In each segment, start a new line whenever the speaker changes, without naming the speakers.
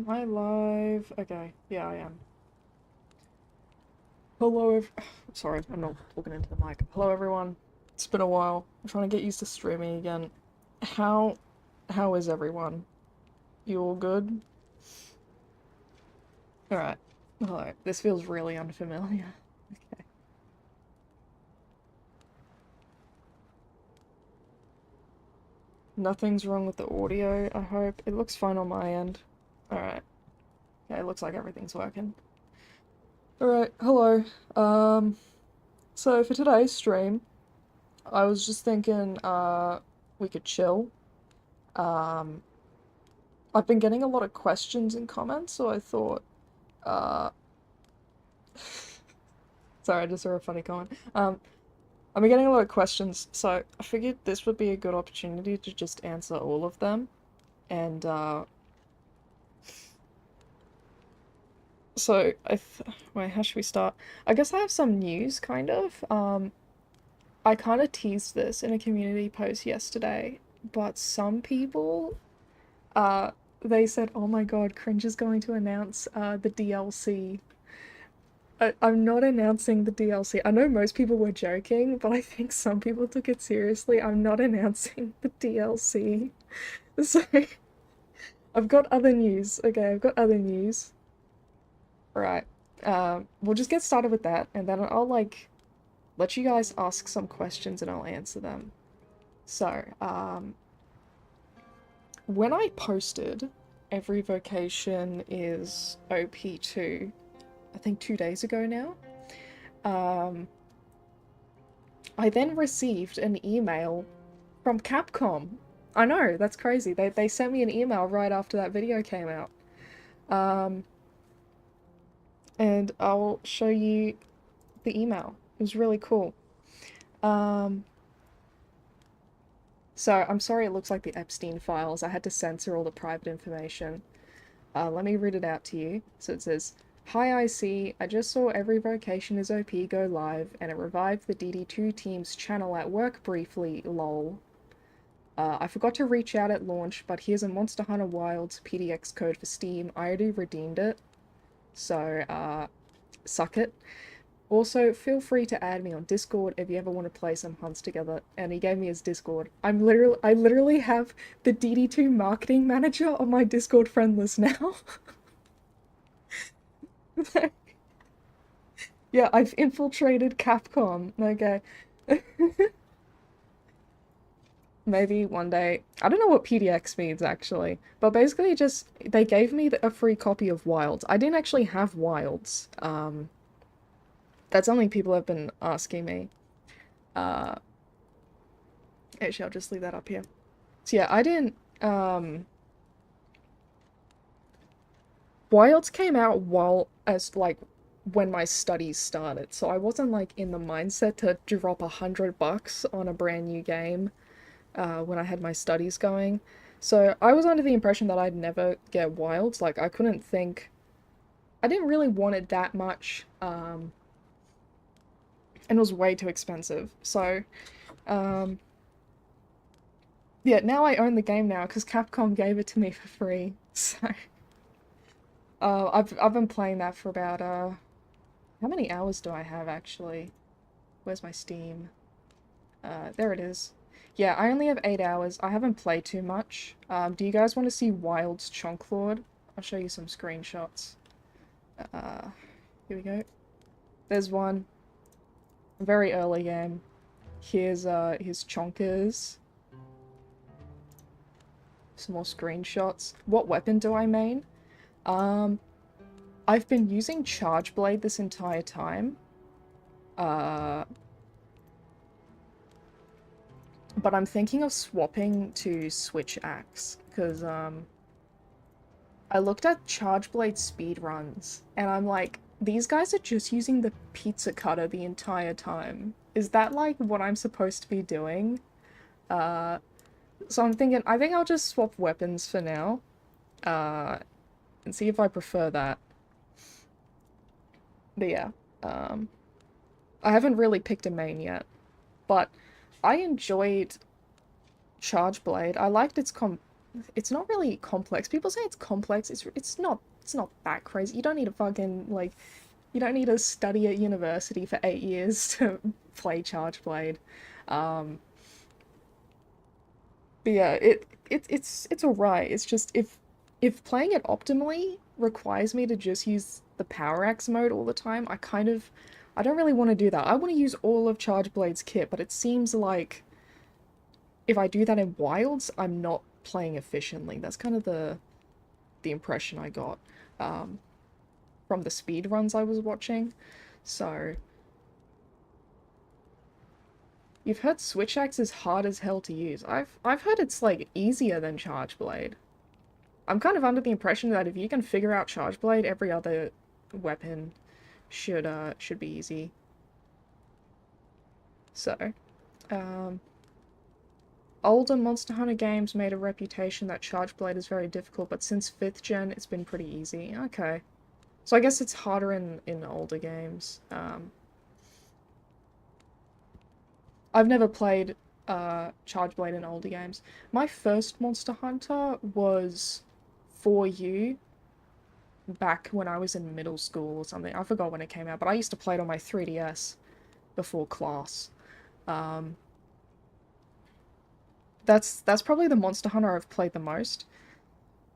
Am I live? Okay, yeah, I am. Hello, sorry, I'm not talking into the mic. Hello, everyone. It's been a while. I'm trying to get used to streaming again. How, how is everyone? You all good? Alright. Alright, this feels really unfamiliar. Okay. Nothing's wrong with the audio, I hope. It looks fine on my end. Alright. Okay, it looks like everything's working. Alright, hello. So for today's stream, I was just thinking, we could chill. Um, I've been getting a lot of questions and comments, so I thought, uh, sorry, I just saw a funny comment. I've been getting a lot of questions, so I figured this would be a good opportunity to just answer all of them. And, so wait, how should we start? I guess I have some news, kind of. I kind of teased this in a community post yesterday, but some people, uh, they said, "Oh my God, Cringe is going to announce the DLC." I'm not announcing the DLC. I know most people were joking, but I think some people took it seriously. I'm not announcing the DLC. So, I've got other news. Okay, I've got other news. Right. We'll just get started with that, and then I'll, like, let you guys ask some questions and I'll answer them. So, when I posted every vocation is OP2, I think 2 days ago now, um, I then received an email from Capcom. I know, that's crazy. They sent me an email right after that video came out. Um, and I'll show you the email. It was really cool. Um, so I'm sorry it looks like the Epstein files. I had to censor all the private information. Let me read it out to you. So it says, "Hi IC, I just saw Every Vocation is OP go live, and it revived the DD2 team's channel at work briefly, lol. I forgot to reach out at launch, but here's a Monster Hunter Wilds PDX code for Steam. I already redeemed it, so suck it. Also, feel free to add me on Discord if you ever want to play some hunts together." And he gave me his Discord. I literally have the DD2 marketing manager on my Discord friend list now. Yeah, I've infiltrated Capcom. Okay. Maybe one day. I don't know what PDX means actually, but basically just they gave me a free copy of Wilds. I didn't actually have Wilds. That's something people have been asking me. Uh, Actually, I'll just leave that up here. So yeah, I didn't. Wilds came out while as like when my studies started, so I wasn't like in the mindset to drop $100 on a brand new game when I had my studies going. So I was under the impression that I'd never get Wilds. Like I couldn't think, I didn't really want it that much, and it was way too expensive. So, um, yeah, now I own the game now because Capcom gave it to me for free. So, I've been playing that for about how many hours do I have actually? Where's my Steam? There it is. Yeah, I only have 8 hours. I haven't played too much. Do you guys want to see Wild's Chonk Lord? I'll show you some screenshots. Uh, Here we go. There's one. Very early game. Here's his Chonkers. Some more screenshots. What weapon do I main? I've been using Charge Blade this entire time. Uh, but I'm thinking of swapping to Switch Axe, because, I looked at Charge Blade speedruns, and I'm like, these guys are just using the pizza cutter the entire time. Is that, like, what I'm supposed to be doing? Uh, so I'm thinking, I think I'll just swap weapons for now, uh, and see if I prefer that. But yeah, um, I haven't really picked a main yet, but I enjoyed Charge Blade. I liked its it's not really complex. People say it's complex. It's not that crazy. You don't need to fucking like you don't need to study at university for 8 years to play Charge Blade. Um, but yeah, it's alright. It's just if playing it optimally requires me to just use the power axe mode all the time, I don't really want to do that. I want to use all of Charge Blade's kit, but it seems like if I do that in wilds, I'm not playing efficiently. That's kind of the impression I got um, from the speed runs I was watching. So you've heard Switch Axe is hard as hell to use. I've heard it's like easier than Charge Blade. I'm kind of under the impression that if you can figure out Charge Blade, every other weapon should be easy. So, um, older Monster Hunter games made a reputation that Charge Blade is very difficult, but since 5th gen, it's been pretty easy. Okay. So I guess it's harder in older games. I've never played Charge Blade in older games. My first Monster Hunter was For You back when I was in middle school or something. I forgot when it came out, but I used to play it on my 3DS before class. Um, that's probably the Monster Hunter I've played the most.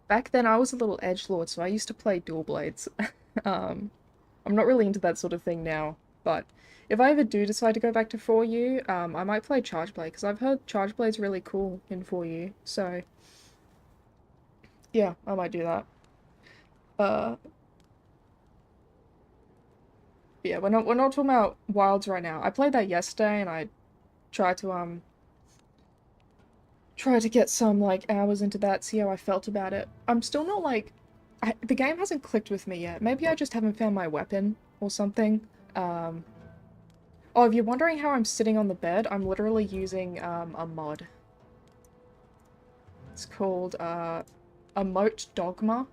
Back then I was a little edgelord, so I used to play dual blades. um, I'm not really into that sort of thing now, but if I ever do decide to go back to 4U, I might play Charge Blade, because I've heard Charge Blade's really cool in 4U, so yeah, I might do that. Uh, yeah, we're not talking about Wilds right now. I played that yesterday, and I tried to, try to get some, like, hours into that, see how I felt about it. I'm still not, like, the game hasn't clicked with me yet. Maybe I just haven't found my weapon or something. Um, oh, if you're wondering how I'm sitting on the bed, I'm literally using, a mod. It's called, Emote Dogma.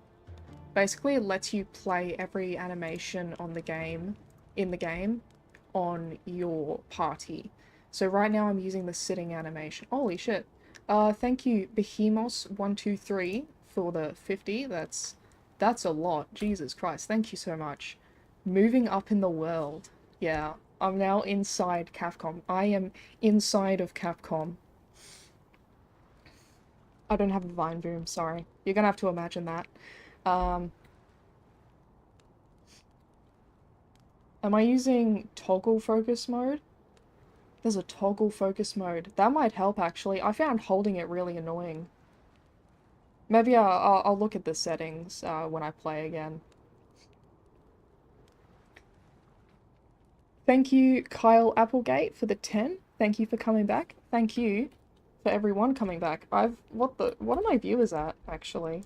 Basically, it lets you play every animation on the game, in the game, on your party. So right now I'm using the sitting animation. Holy shit. Thank you, Behemoth123 for the 50. That's a lot. Jesus Christ. Thank you so much. Moving up in the world. Yeah, I'm now inside Capcom. I am inside of Capcom. I don't have a Vine Boom, sorry. You're gonna have to imagine that. Um, am I using toggle focus mode? There's a toggle focus mode. That might help, actually. I found holding it really annoying. Maybe I'll look at the settings when I play again. Thank you, Kyle Applegate, for the 10. Thank you for coming back. Thank you for everyone coming back. What are my viewers at, actually?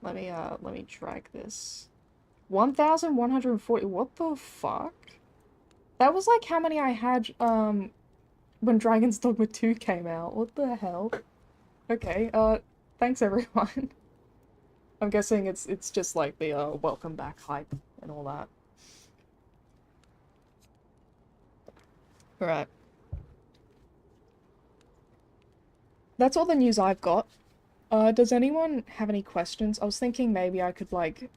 Let me drag this. 1,140, what the fuck? That was like how many I had, when Dragon's Dogma 2 came out. What the hell? Okay, thanks everyone. I'm guessing it's just like the, welcome back hype and all that. Alright. That's all the news I've got. Does anyone have any questions? I was thinking maybe I could, like...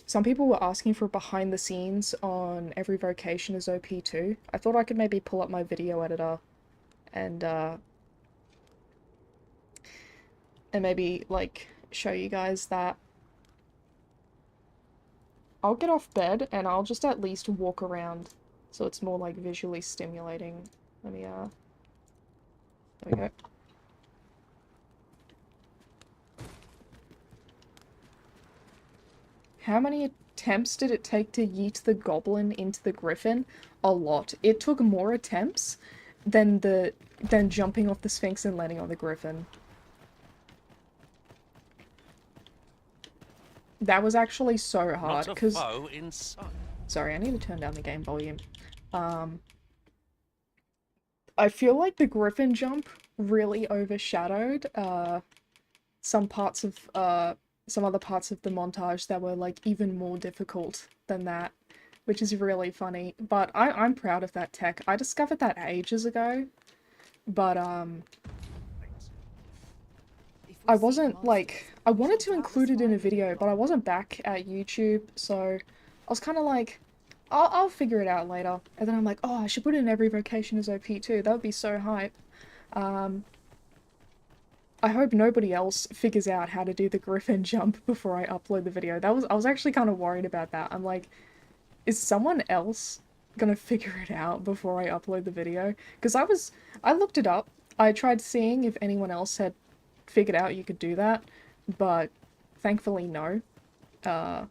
Some people were asking for behind the scenes on every vocation is OP too. I thought I could maybe pull up my video editor and, and maybe, like, show you guys that. I'll get off bed and I'll just at least walk around so it's more, like, visually stimulating. Let me, there we go. How many attempts did it take to yeet the goblin into the griffin? A lot. It took more attempts than jumping off the Sphinx and landing on the griffin. That was actually so hard, because... Sorry, I need to turn down the game volume. I feel like the griffin jump really overshadowed, some parts of, some other parts of the montage that were, like, even more difficult than that, which is really funny. But I'm proud of that tech. I discovered that ages ago, but, I wasn't like, I wanted to include it in a video, but I wasn't back at YouTube, so I was kind of like, I'll figure it out later. And then I'm like, oh, I should put in every vocation as OP too. That would be so hype. Um, I hope nobody else figures out how to do the griffin jump before I upload the video. I was actually kind of worried about that. I'm like, is someone else gonna figure it out before I upload the video? Because I looked it up. I tried seeing if anyone else had figured out you could do that, but thankfully no. Uh,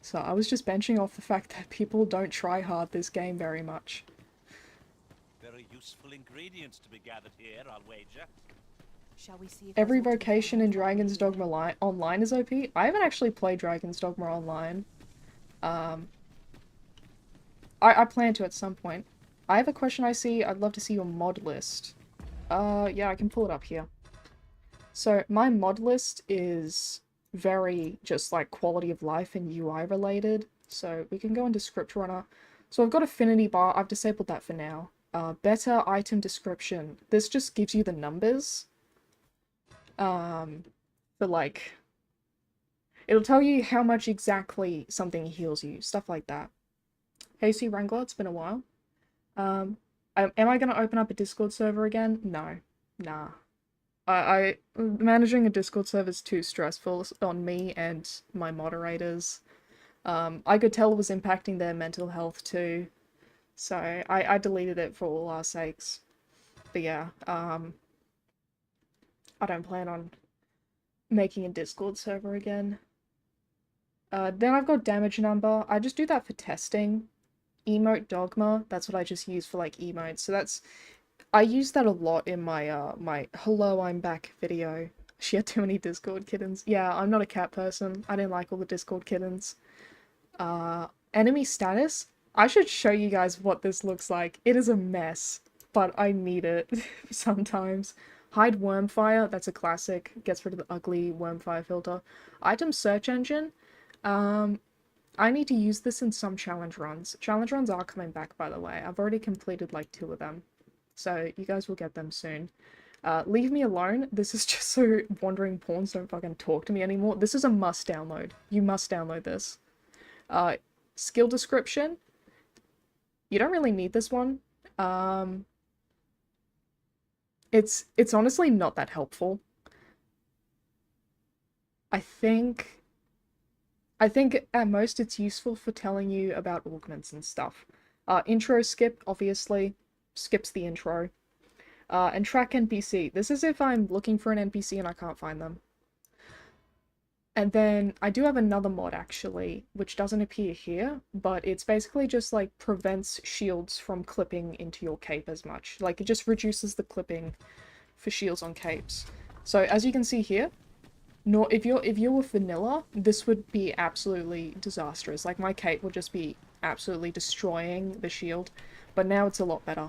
so I was just benching off the fact that people don't try hard this game very much.
Very useful ingredients to be gathered here, I'll wager.
Shall we see if
Every vocation in Dragon's Dogma Online is OP. I haven't actually played Dragon's Dogma Online. I plan to at some point. I have a question I see. I'd love to see your mod list. Yeah, I can pull it up here. So my mod list is very just like quality of life and UI related. So we can go into script runner. So I've got affinity bar. I've disabled that for now. Better item description. This just gives you the numbers. For like, it'll tell you how much exactly something heals you, stuff like that. Hey, C Wrangler, it's been a while. Am I gonna open up a Discord server again? No. Nah. Managing a Discord server is too stressful on me and my moderators. I could tell it was impacting their mental health too. So I deleted it for all our sakes. But yeah, I don't plan on making a Discord server again. Then I've got damage number. I just do that for testing. Emote Dogma, that's what I just use for like emotes. So that's, I use that a lot in my my hello I'm back video. She had too many Discord kittens. Yeah, I'm not a cat person. I didn't like all the Discord kittens. Enemy status. I should show you guys what this looks like. It is a mess, but I need it sometimes. Hide Wormfire, that's a classic. Gets rid of the ugly Wormfire filter. Item search engine. I need to use this in some challenge runs. Challenge runs are coming back, by the way. I've already completed like 2 of them. So you guys will get them soon. Leave me alone. This is just so wandering pawns don't fucking talk to me anymore. This is a must download. You must download this. Skill description. You don't really need this one. It's honestly not that helpful. I think at most it's useful for telling you about augments and stuff. Intro skip, obviously, skips the intro. And track NPC. This is if I'm looking for an NPC and I can't find them. And then I do have another mod actually, which doesn't appear here, but it's basically just like prevents shields from clipping into your cape as much. Like it just reduces the clipping for shields on capes. So as you can see here, if you're with vanilla, this would be absolutely disastrous. Like my cape would just be absolutely destroying the shield, but now it's a lot better.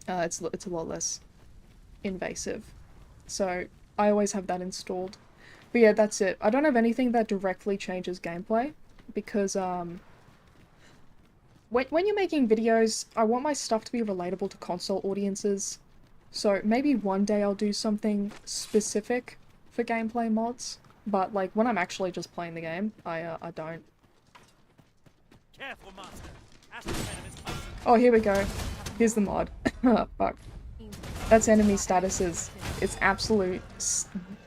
It's a lot less invasive. So I always have that installed. But yeah, that's it. I don't have anything that directly changes gameplay because when you're making videos, I want my stuff to be relatable to console audiences. So maybe one day I'll do something specific for gameplay mods, but like when I'm actually just playing the game, I don't.
Careful, master. Ask the enemy's potion.
Oh, here we go. Here's the mod. Fuck. That's enemy statuses. It's absolute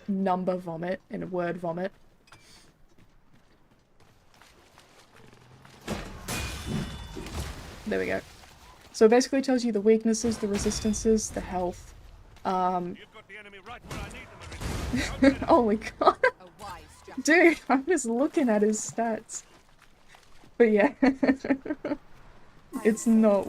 number vomit and word vomit. There we go. So it basically tells you the weaknesses, the resistances, the health.
You've got the enemy right where I need them.
Holy god. Dude, I'm just looking at his stats. But yeah. It's not,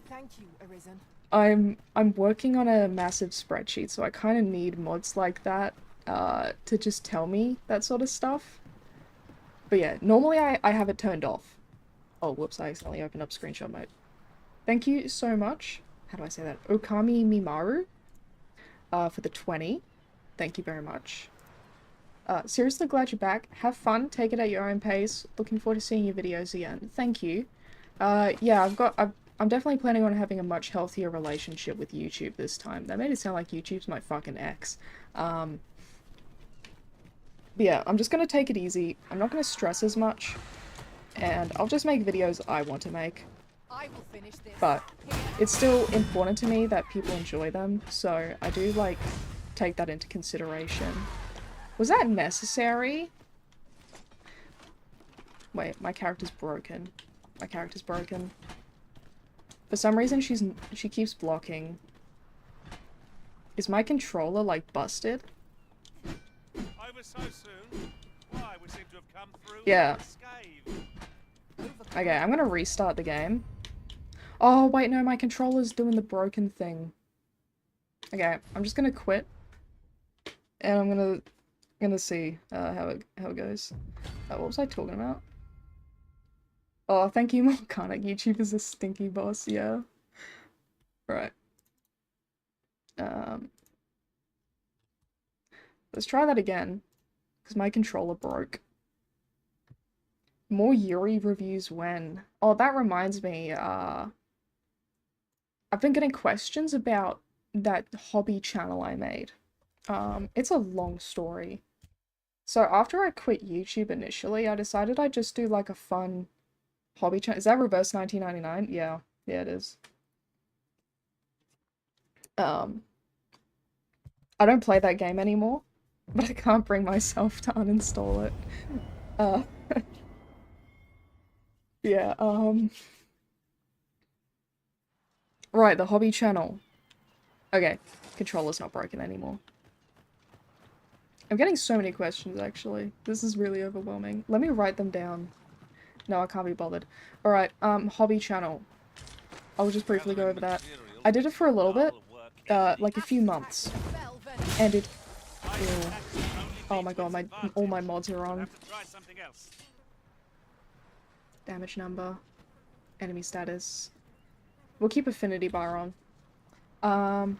Thank you, Arisen.
I'm working on a massive spreadsheet, so I kind of need mods like that, to just tell me that sort of stuff. But yeah, normally I have it turned off. Oh, whoops, I accidentally opened up screenshot mode. Thank you so much. How do I say that? Okami Mimaru, for the 20. Thank you very much. Seriously glad you're back. Have fun, take it at your own pace. Looking forward to seeing your videos again. Thank you. Yeah, I'm definitely planning on having a much healthier relationship with YouTube this time. That made it sound like YouTube's my fucking ex. But yeah, I'm just gonna take it easy. I'm not gonna stress as much. And I'll just make videos I want to make.
I will finish this.
But it's still important to me that people enjoy them, so I do, like, take that into consideration. Was that necessary? Wait, my character's broken. My character's broken. For some reason, she keeps blocking. Is my controller, like, busted?
Over so soon? Why, we seem to have come through
Yeah.
unscathed.
Okay, I'm gonna restart the game. Oh, wait, no, my controller's doing the broken thing. Okay, I'm just gonna quit. And I'm gonna see how it goes. What was I talking about? Oh, thank you, Morgana. YouTube is a stinky boss, yeah. Right. Let's try that again. Because my controller broke. More Yuri reviews when? Oh, that reminds me, I've been getting questions about that hobby channel I made. It's a long story. So after I quit YouTube initially, I decided I'd just do like a fun hobby channel. Is that Reverse 1999? Yeah. Yeah, it is. I don't play that game anymore, but I can't bring myself to uninstall it. Yeah, right, the hobby channel. Okay, controller's not broken anymore. I'm getting so many questions, actually. This is really overwhelming. Let me write them down. No, I can't be bothered. Alright, hobby channel. I'll just briefly go over that. I did it for a little bit, like a few months. And it... Ew. Oh my god, all my mods are on. Damage number. Enemy status. We'll keep affinity bar on.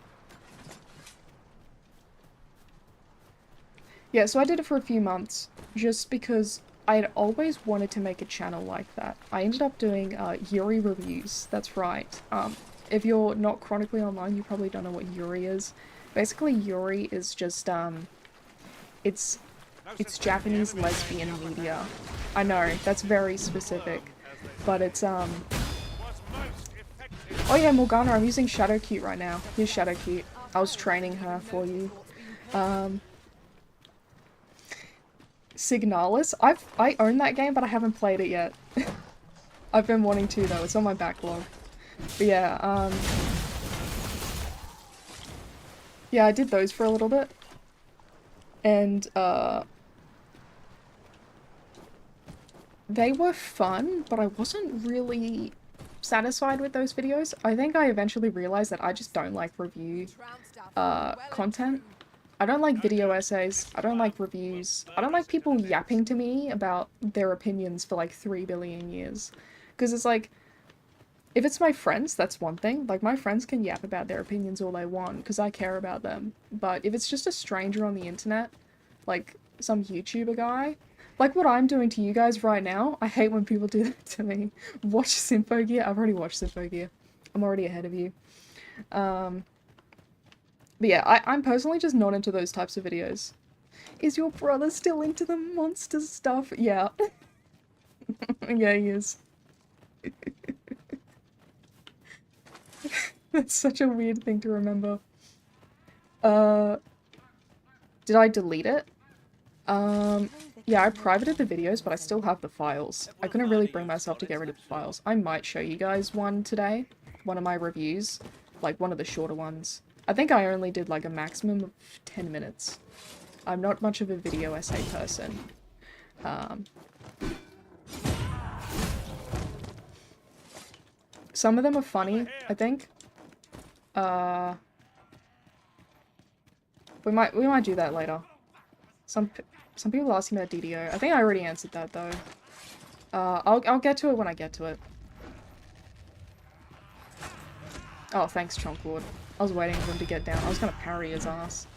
Yeah, so I did it for a few months, just because I had always wanted to make a channel like that. I ended up doing, Yuri reviews, that's right. If you're not chronically online, you probably don't know what Yuri is. Basically, Yuri is just, it's Japanese lesbian media. I know, that's very specific, but it's, Oh yeah, Morgana, I'm using Shadowcute right now. Here's Shadowcute. I was training her for you. Signalis? I own that game, but I haven't played it yet. I've been wanting to, though. It's on my backlog. But yeah, yeah, I did those for a little bit. And, they were fun, but I wasn't really satisfied with those videos. I think I eventually realized that I just don't like review, content. I don't like video essays, I don't like reviews, I don't like people yapping to me about their opinions for like 3 billion years. Because it's like, if it's my friends, that's one thing. Like, my friends can yap about their opinions all they want, because I care about them. But if it's just a stranger on the internet, like some YouTuber guy, like what I'm doing to you guys right now, I hate when people do that to me. Watch Symphogear? I've already watched Symphogear. I'm already ahead of you. But yeah, I'm personally just not into those types of videos. Is your brother still into the monster stuff? Yeah. Yeah, he is. That's such a weird thing to remember. Did I delete it? Yeah, I privated the videos, but I still have the files. I couldn't really bring myself to get rid of the files. I might show you guys one today. One of my reviews. Like, one of the shorter ones. I think I only did like a maximum of 10 minutes. I'm not much of a video essay person. Some of them are funny, I think. We might do that later. Some people asking about DDO. I think I already answered that though. I'll get to it when I get to it. Oh, thanks, Chonk. I was waiting for him to get down. I was gonna parry his ass.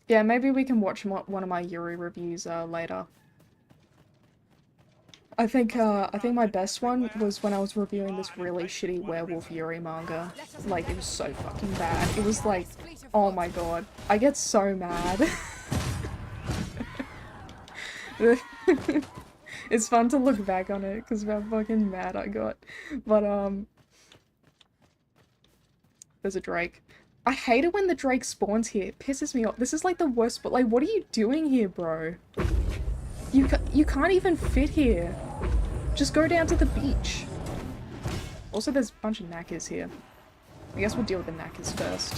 Yeah, maybe we can watch one of my Yuri reviews later. I think my best one was when I was reviewing this really shitty Werewolf Yuri manga. Like, it was so fucking bad. It was like, oh my god. I get so mad. It's fun to look back on it, because how fucking mad I got. But, there's a Drake. I hate it when the Drake spawns here. It pisses me off. This is like the worst, but like, what are you doing here, bro? You can't even fit here. Just go down to the beach. Also, there's a bunch of knackers here. I guess we'll deal with the knackers first.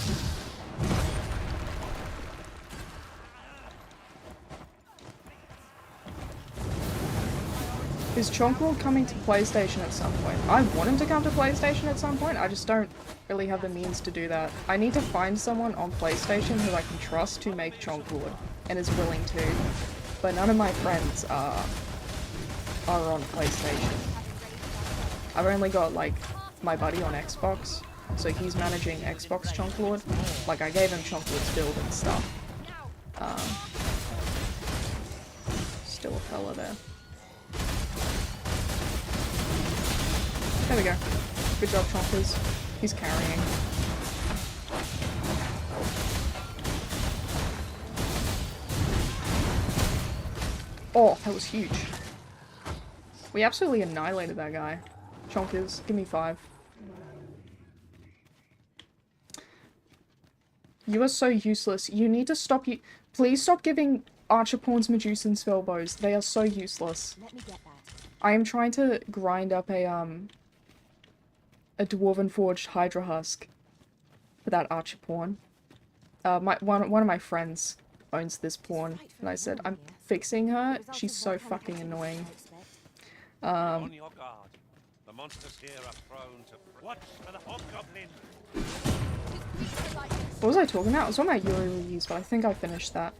Is Chonk World coming to PlayStation at some point? I want him to come to PlayStation at some point, I just don't really have the means to do that. I need to find someone on PlayStation who I can trust to make Chonk World, and is willing to. But none of my friends are on PlayStation. I've only got, like, my buddy on Xbox, so he's managing Xbox Chonk Lord. Like, I gave him Chonk Lord's build and stuff. Still a fella there. There we go. Good job, Chonkers. He's carrying. Oh, that was huge. We absolutely annihilated that guy. Chonkers, give me 5. You are so useless. You need to stop Please stop giving Archer Pawns Medusa and Spellbows. They are so useless.
Let me get that.
I am trying to grind up a Dwarven Forged Hydra Husk for that Archer Pawn. One of my friends owns this pawn, and I said, I'm fixing her. She's so fucking annoying.
On your guard. The monsters here are prone to watch for the hobgoblin.
What was I talking about? I was talking about Yuri reviews, but I think I finished that.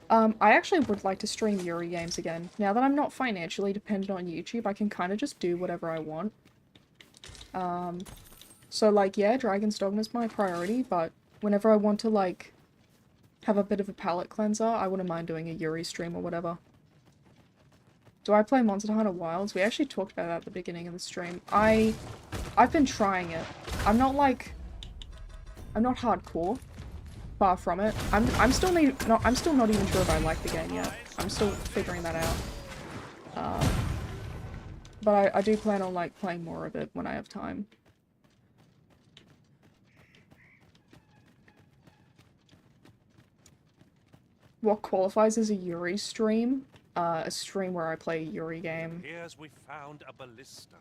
I actually would like to stream Yuri games again. Now that I'm not financially dependent on YouTube, I can kind of just do whatever I want. So like, yeah, Dragon's Dogma's my priority, but whenever I want to, like, have a bit of a palate cleanser, I wouldn't mind doing a Yuri stream or whatever. Do I play Monster Hunter Wilds? We actually talked about that at the beginning of the stream. I've been trying it. I'm not hardcore. Far from it. I'm still not even sure if I like the game yet. I'm still figuring that out. But I do plan on, like, playing more of it when I have time. What qualifies as a Yuri stream? A stream where I play a Yuri game.
Here's we found a ballista.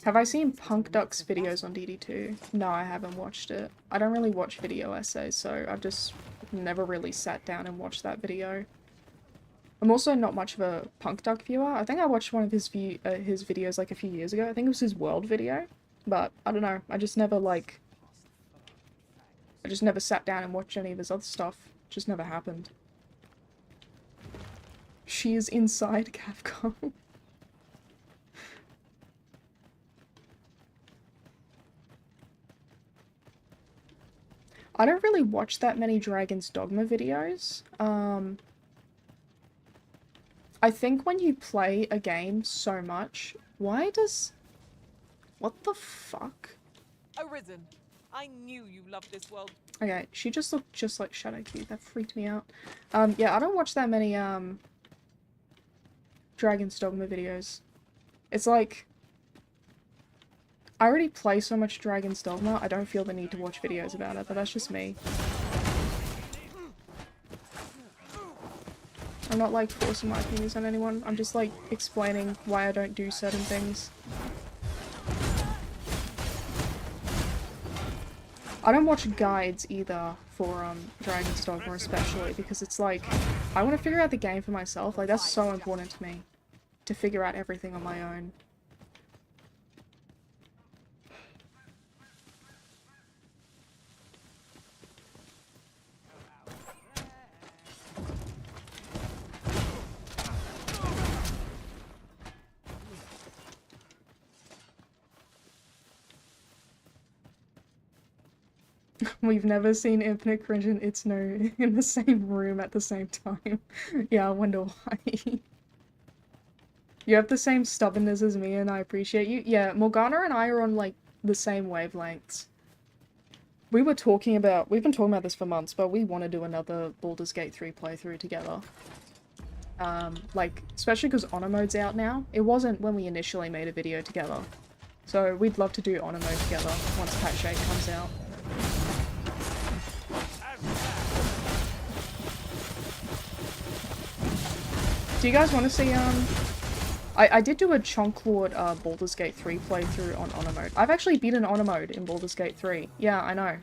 Have I seen Punk Duck's videos on DD2? No, I haven't watched it. I don't really watch video essays, so I've just never really sat down and watched that video. I'm also not much of a Punk Duck viewer. I think I watched one of his videos like a few years ago. I think it was his World video. But, I don't know. I just never sat down and watched any of his other stuff. It just never happened. She is inside Capcom. I don't really watch that many Dragon's Dogma videos. I think when you play a game so much, what the fuck?
Arisen. I knew you loved this world.
Okay, she just looked just like Shadowkey. That freaked me out. Yeah, I don't watch that many, Dragon's Dogma videos. It's like, I already play so much Dragon's Dogma, I don't feel the need to watch videos about it, but that's just me. I'm not, like, forcing my opinions on anyone, I'm just, like, explaining why I don't do certain things. I don't watch guides either for, Dragon's Dogma especially, because it's like, I want to figure out the game for myself, like, that's so important to me, to figure out everything on my own. We've never seen Infinite Cringe and It's No in the same room at the same time. Yeah, I wonder why. You have the same stubbornness as me and I appreciate you. Yeah, Morgana and I are on, like, the same wavelengths. We've been talking about this for months, but we want to do another Baldur's Gate 3 playthrough together. Like, especially because Honor Mode's out now. It wasn't when we initially made a video together. So we'd love to do Honor Mode together once Patch 8 comes out. Do you guys want to see, I did do a Chonk Lord, Baldur's Gate 3 playthrough on Honor Mode. I've actually beaten Honor Mode in Baldur's Gate 3. Yeah, I know.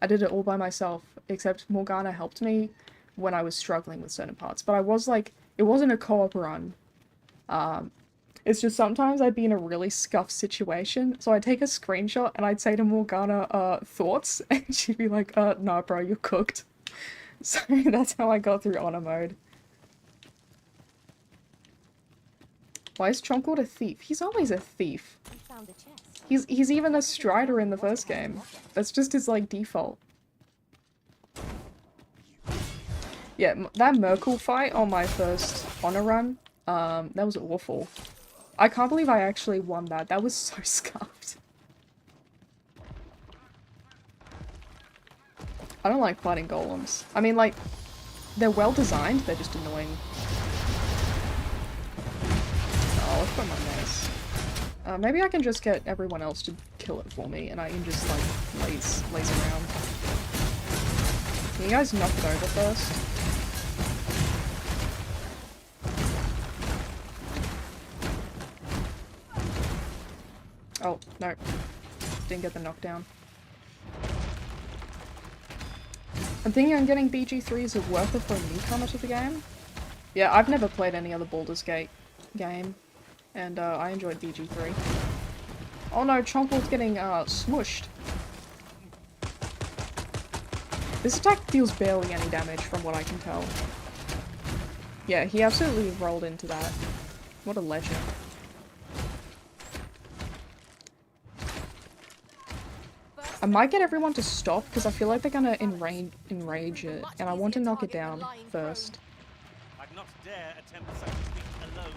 I did it all by myself, except Morgana helped me when I was struggling with certain parts. But I was like, it wasn't a co-op run. It's just sometimes I'd be in a really scuffed situation, so I'd take a screenshot and I'd say to Morgana, thoughts? And she'd be like, nah bro, you're cooked. So that's how I got through Honor Mode. Why is Chonk a thief? He's always a thief. He's even a strider in the first game. That's just his, like, default. Yeah, that Merkel fight on my first Honor run, that was awful. I can't believe I actually won that. That was so scuffed. I don't like fighting golems. I mean, like, they're well designed, they're just annoying. Oh, let's put my mace. Maybe I can just get everyone else to kill it for me, and I can just, like, laze around. Can you guys knock it over first? Oh, no. Didn't get the knockdown. I'm thinking on getting BG3. Is it worth it for a newcomer to the game? Yeah, I've never played any other Baldur's Gate game, and I enjoyed BG3. Oh no, Chonkle's getting smushed. This attack deals barely any damage from what I can tell. Yeah, he absolutely rolled into that. What a legend. I might get everyone to stop because I feel like they're gonna enrage it, and I want to knock it down first.
I'd not dare attempt such a feat alone.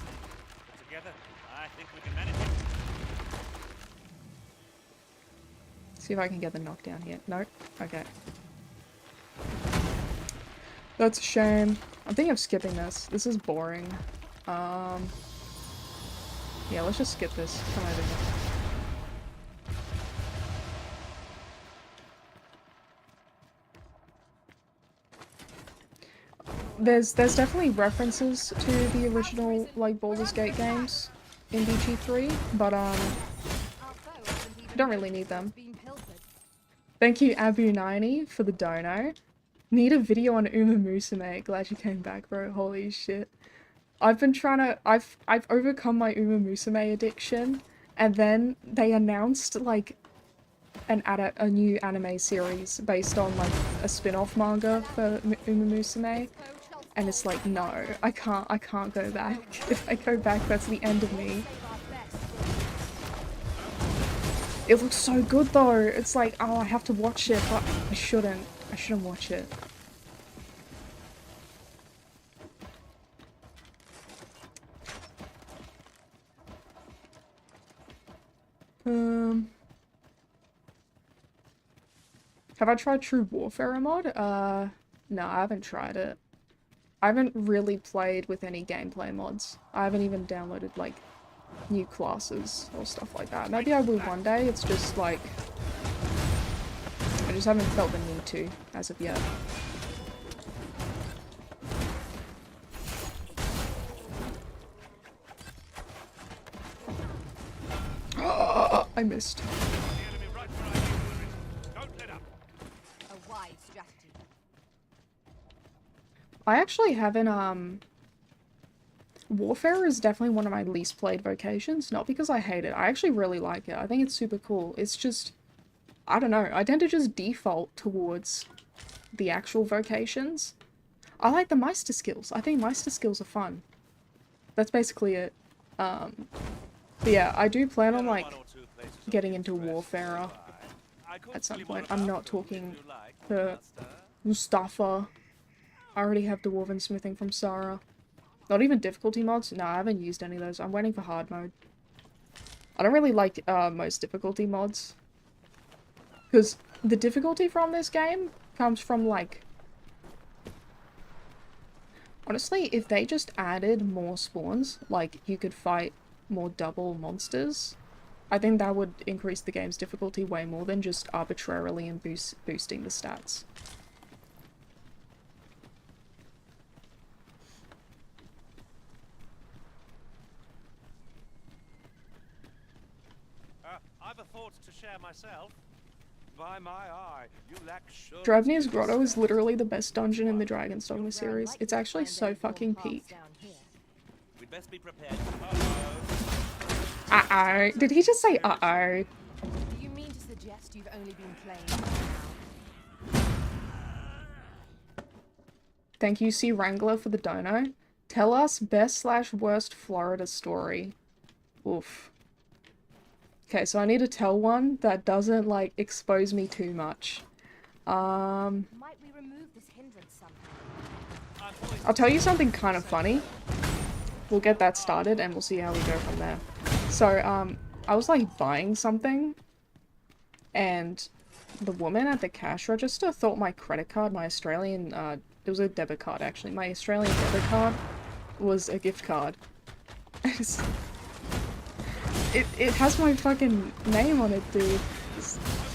Together, I think we can manage it.
See if I can get the knockdown here. Nope. Okay. That's a shame. I'm thinking of skipping this. This is boring. Yeah, let's just skip this. Come over here. There's definitely references to the original, like, Baldur's Gate games in BG3, but, don't really need them. Thank you, Abu90, for the dono. Need a video on Uma Musume. Glad you came back, bro. Holy shit. I've been trying to- I've overcome my Uma Musume addiction, and then they announced, like, a new anime series based on, like, a spin-off manga for Uma Musume. And it's like, no, I can't go back. If I go back, that's the end of me. It looks so good though. It's like, oh, I have to watch it, but I shouldn't watch it. Have I tried True Warfare mod? No, I haven't tried it. I haven't really played with any gameplay mods. I haven't even downloaded, like, new classes or stuff like that. Maybe I will one day, it's just, like, I just haven't felt the need to, as of yet. I missed. I actually haven't, Warfare is definitely one of my least played vocations, not because I hate it, I actually really like it, I think it's super cool, it's just, I don't know, I tend to just default towards the actual vocations. I like the Meister skills, I think Meister skills are fun. That's basically it. But yeah, I do plan on, like, getting into Warfare at some point. I'm not talking to Mustafa. I already have Dwarven Smithing from Sarah. Not even difficulty mods? No, I haven't used any of those. I'm waiting for hard mode. I don't really like most difficulty mods. Because the difficulty from this game comes from, like... Honestly, if they just added more spawns, like, you could fight more double monsters, I think that would increase the game's difficulty way more than just arbitrarily and boosting the stats.
I've a thought to share myself. By my eye, you lack surety.
Dravnir's Grotto is literally the best dungeon in the Dragon's Dogma series. It's actually so fucking peak.
We'd best be prepared.
Uh-oh. Did he just say uh-oh?
Do you mean to suggest you've only been playing now?
Thank you, C. Wrangler, for the dono. Tell us best/worst Florida story. Oof. Okay, so I need to tell one that doesn't, like, expose me too much.
Might we remove this hindrance somehow?
I'll tell you something kind of funny. We'll get that started and we'll see how we go from there. So, I was, like, buying something, and the woman at the cash register thought my credit card, my Australian, it was a debit card, actually. My Australian debit card was a gift card. It has my fucking name on it, dude.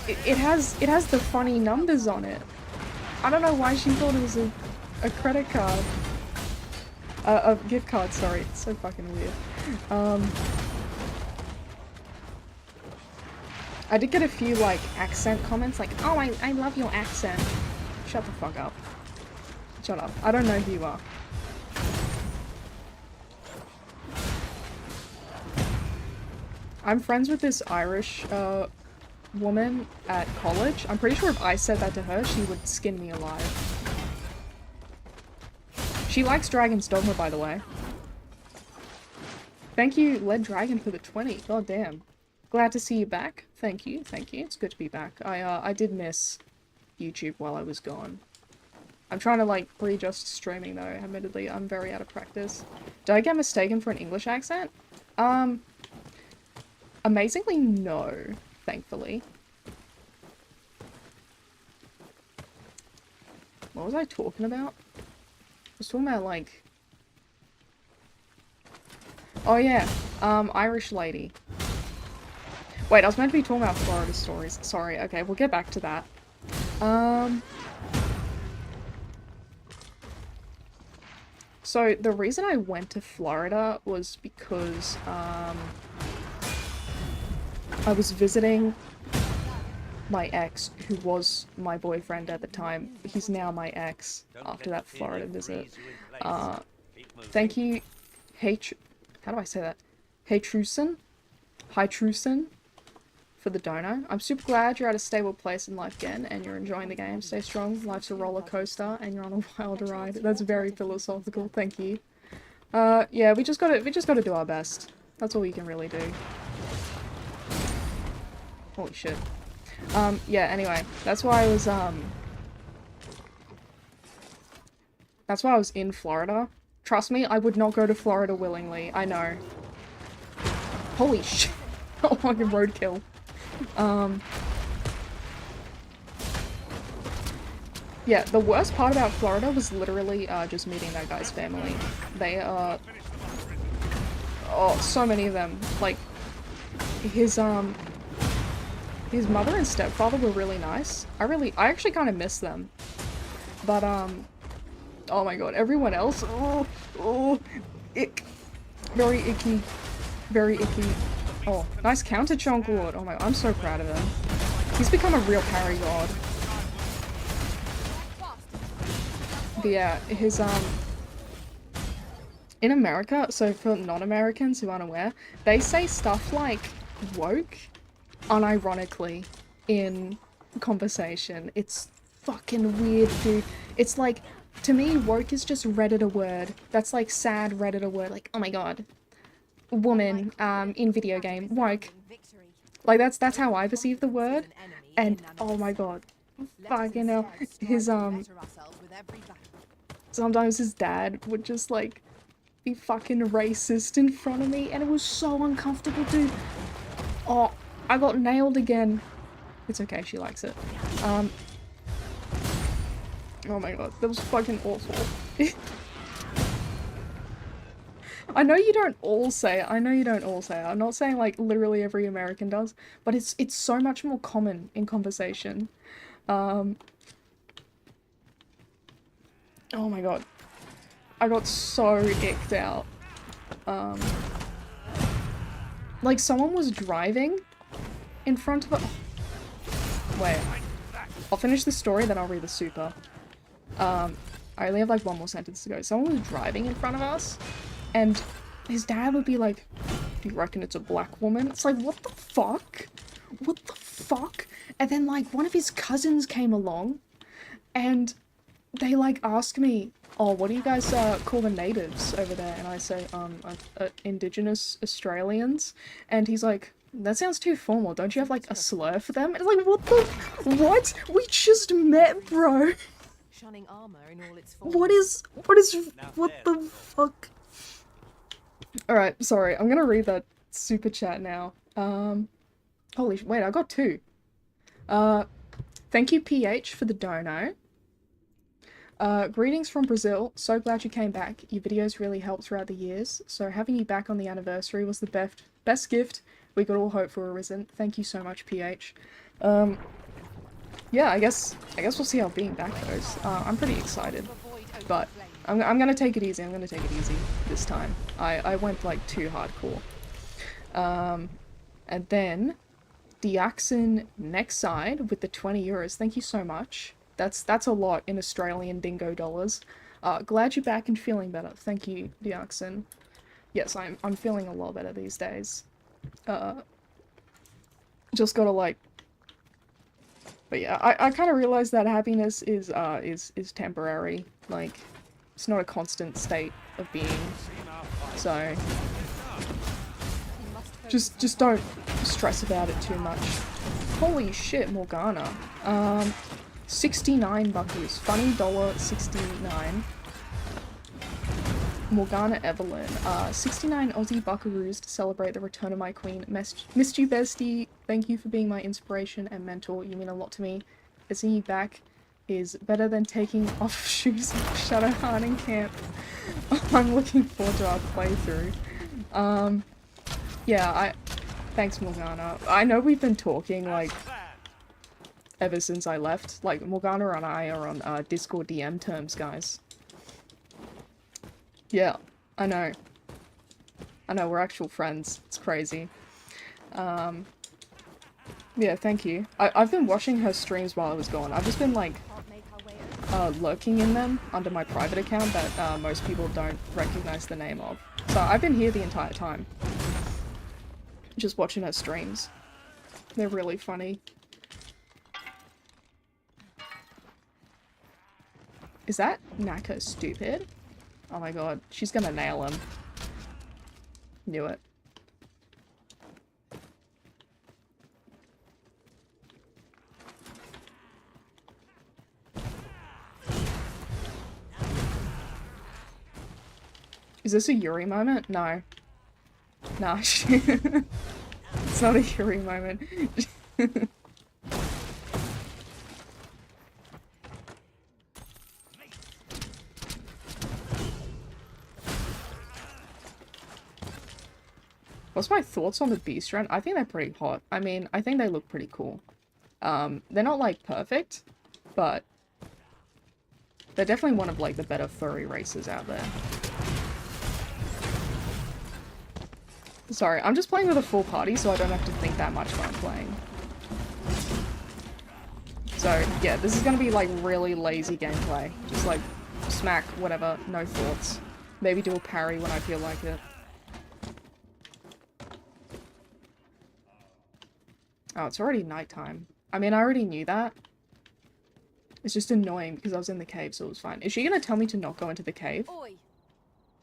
It has the funny numbers on it. I don't know why she thought it was a credit card. A gift card, sorry. It's so fucking weird. I did get a few, like, accent comments, like, oh, I love your accent. Shut the fuck up. Shut up. I don't know who you are. I'm friends with this Irish, woman at college. I'm pretty sure if I said that to her, she would skin me alive. She likes Dragon's Dogma, by the way. Thank you, Led Dragon, for the 20. God damn. Glad to see you back. Thank you, thank you. It's good to be back. I did miss YouTube while I was gone. I'm trying to, like, readjust streaming, though. Admittedly, I'm very out of practice. Did I get mistaken for an English accent? Amazingly, no, thankfully. What was I talking about? I was talking about, like... Oh, yeah. Irish lady. Wait, I was meant to be talking about Florida stories. Sorry, okay, we'll get back to that. So, the reason I went to Florida was because, I was visiting my ex, who was my boyfriend at the time. He's now my ex, after that Florida visit. Thank you, how do I say that? Hytrusen, for the dono. I'm super glad you're at a stable place in life again, and you're enjoying the game. Stay strong, life's a roller coaster, and you're on a wild ride. That's very philosophical, thank you. Yeah, we just gotta do our best. That's all we can really do. Holy shit. Yeah, anyway, that's why I was in Florida. Trust me, I would not go to Florida willingly, I know. Holy shit. Oh, fucking roadkill. Yeah, the worst part about Florida was literally, just meeting that guy's family. They, oh, so many of them. Like, his mother and stepfather were really nice. I actually kind of miss them. But, oh my god, everyone else, ick. Very icky. Very icky. Oh, nice counter, Chonk Lord. Oh my god, I'm so proud of him. He's become a real parry god. But yeah, his, in America, so for non-Americans who aren't aware, they say stuff like woke unironically in conversation. It's fucking weird, dude. It's like, to me, woke is just Reddit a word. That's like sad Reddit a word. Like, oh my god. Woman, in video game, woke. Like, that's how I perceive the word. And, oh my god. Fucking hell. His, sometimes his dad would just, like, be fucking racist in front of me, and it was so uncomfortable, dude. Oh, I got nailed again. It's okay, she likes it. Oh my god, that was fucking awful. I know you don't all say it. I know you don't all say it. I'm not saying like literally every American does, but it's so much more common in conversation. Oh my god. I got so icked out. Like someone was driving in front of a- Wait. I'll finish the story, then I'll read the super. I only have like one more sentence to go. Someone was driving in front of us, and his dad would be like, "Do you reckon it's a black woman?" It's like, what the fuck? What the fuck? And then like one of his cousins came along, and they like ask me, "Oh, what do you guys call the natives over there?" And I say, Indigenous Australians." And he's like, "That sounds too formal. Don't you have like a slur for them?" And it's like, what the? What? We just met, bro.
Shunning armor in all its forms.
What the fuck? Alright, sorry, I'm gonna read that super chat now. Wait, I got two. Thank you PH for the dono. Greetings from Brazil, so glad you came back. Your videos really helped throughout the years, so having you back on the anniversary was the best gift we could all hope for arisen. Thank you so much, PH. Yeah, I guess we'll see how being back goes. I'm pretty excited, but I'm gonna take it easy. I'm gonna take it easy this time. I went like too hardcore. And then Diaxon next side with the 20 euros. Thank you so much. That's a lot in Australian dingo dollars. Glad you're back and feeling better. Thank you, Diaxon. Yes, I'm feeling a lot better these days. Just gotta like. But yeah, I kind of realized that happiness is temporary. Like, it's not a constant state of being. So just don't stress about it too much. Holy shit, Morgana. 69 buckaroos. Funny $69. Morgana Evelyn. 69 Aussie buckaroos to celebrate the return of my queen. Missed you, bestie. Thank you for being my inspiration and mentor. You mean a lot to me. Seeing you back is better than taking off shoes in Shadowheart in camp. I'm looking forward to our playthrough. Yeah, thanks, Morgana. I know we've been talking, like, ever since I left. Like, Morgana and I are on Discord DM terms, guys. Yeah, I know. We're actual friends. It's crazy. Yeah, thank you. I've been watching her streams while I was gone. I've just been, like, lurking in them under my private account that most people don't recognize the name of. So I've been here the entire time. Just watching her streams. They're really funny. Is that Naka stupid? Oh my god, she's gonna nail him. Knew it. Is this a Yuri moment? No. Nah, it's not a Yuri moment. What's my thoughts on the beast run? I think they're pretty hot. I mean, I think they look pretty cool. They're not, like, perfect, but they're definitely one of, like, the better furry races out there. Sorry, I'm just playing with a full party, so I don't have to think that much when I'm playing. So, yeah, this is gonna be, like, really lazy gameplay. Just, like, smack, whatever, no thoughts. Maybe do a parry when I feel like it. Oh, it's already nighttime. I mean, I already knew that. It's just annoying because I was in the cave, so it was fine. Is she gonna tell me to not go into the cave?
Oi,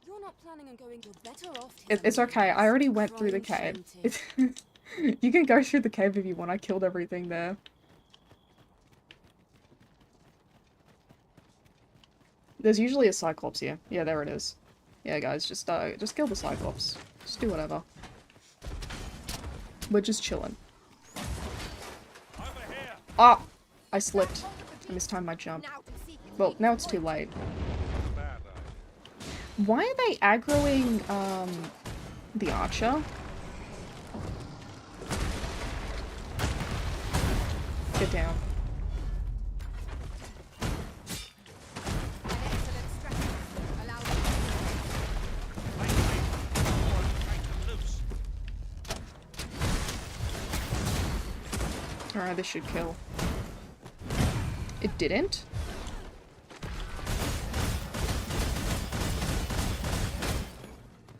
you're not planning on going. You're better off.
It's okay, I already went through the cave. You can go through the cave if you want, I killed everything there. There's usually a Cyclops here. Yeah, there it is. Yeah, guys, just kill the Cyclops. Just do whatever. We're just chilling.
Over here.
Ah! I slipped. I mistimed my jump.
Now to seek and
Well,
take
now
the
it's too
point.
late.
Bad idea.
Why are they aggroing, the archer? Get down.
An excellent strategy. Allow me
Wait, wait. Or break them loose.
Alright, this should kill. It didn't?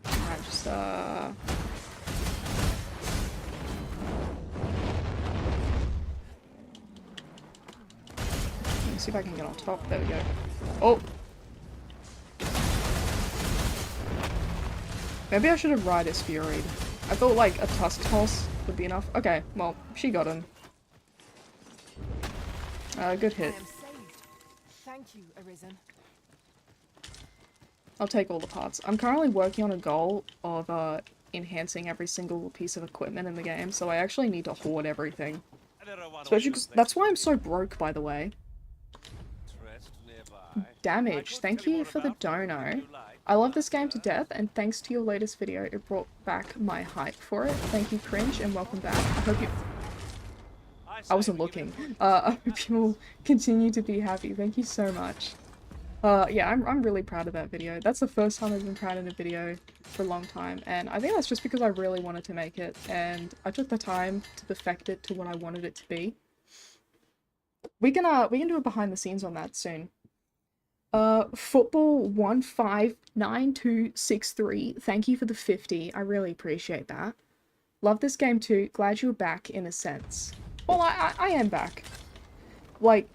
Alright, just, let me see if I can get on top. There we go. Oh! Maybe I should have Riders Furied. I thought, like, a Tusk Toss would be enough. Okay, well, she got him. Good
I
hit.
am saved. Thank you, Arisen.
I'll take all the parts. I'm currently working on a goal of, enhancing every single piece of equipment in the game, so I actually need to hoard everything. Especially because that's why I'm so broke, by the way. Damage, thank you for the dono. I love this game to death, and thanks to your latest video, it brought back my hype for it. Thank you, Cringe, and welcome back. I hope you... I wasn't looking. I hope you'll continue to be happy. Thank you so much. Yeah, I'm really proud of that video. That's the first time I've been proud of a video for a long time, and I think that's just because I really wanted to make it, and I took the time to perfect it to what I wanted it to be. We can do a behind the scenes on that soon. Football 159263, thank you for the 50. I really appreciate that. Love this game too. Glad you're back in a sense. Well, I am back. Like,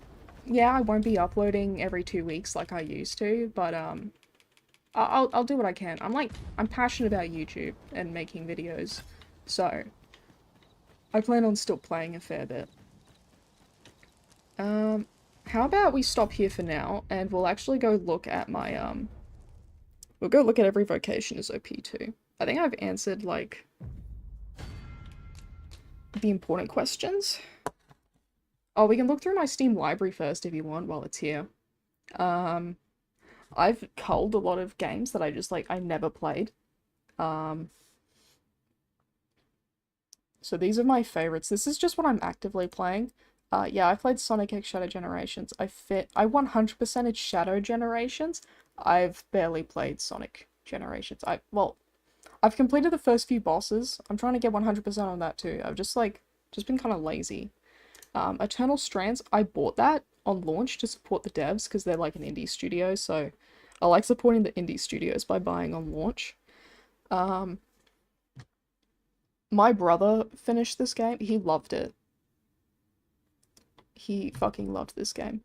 yeah, I won't be uploading every 2 weeks like I used to, but I'll do what I can. I'm passionate about YouTube and making videos, so I plan on still playing a fair bit. How about we stop here for now, and we'll actually go look at my, we'll go look at every vocation as OP2. I think I've answered, like, the important questions. Oh, we can look through my Steam library first if you want while it's here. I've culled a lot of games that I just, like, I never played. So these are my favorites. This is just what I'm actively playing. Yeah, I played Sonic X Shadow Generations. I 100%ed Shadow Generations. I've barely played Sonic Generations. Well, I've completed the first few bosses. I'm trying to get 100% on that too. I've just been kind of lazy. Eternal Strands, I bought that on launch to support the devs because they're like an indie studio, so I like supporting the indie studios by buying on launch. My brother finished this game. He loved it. He fucking loved this game.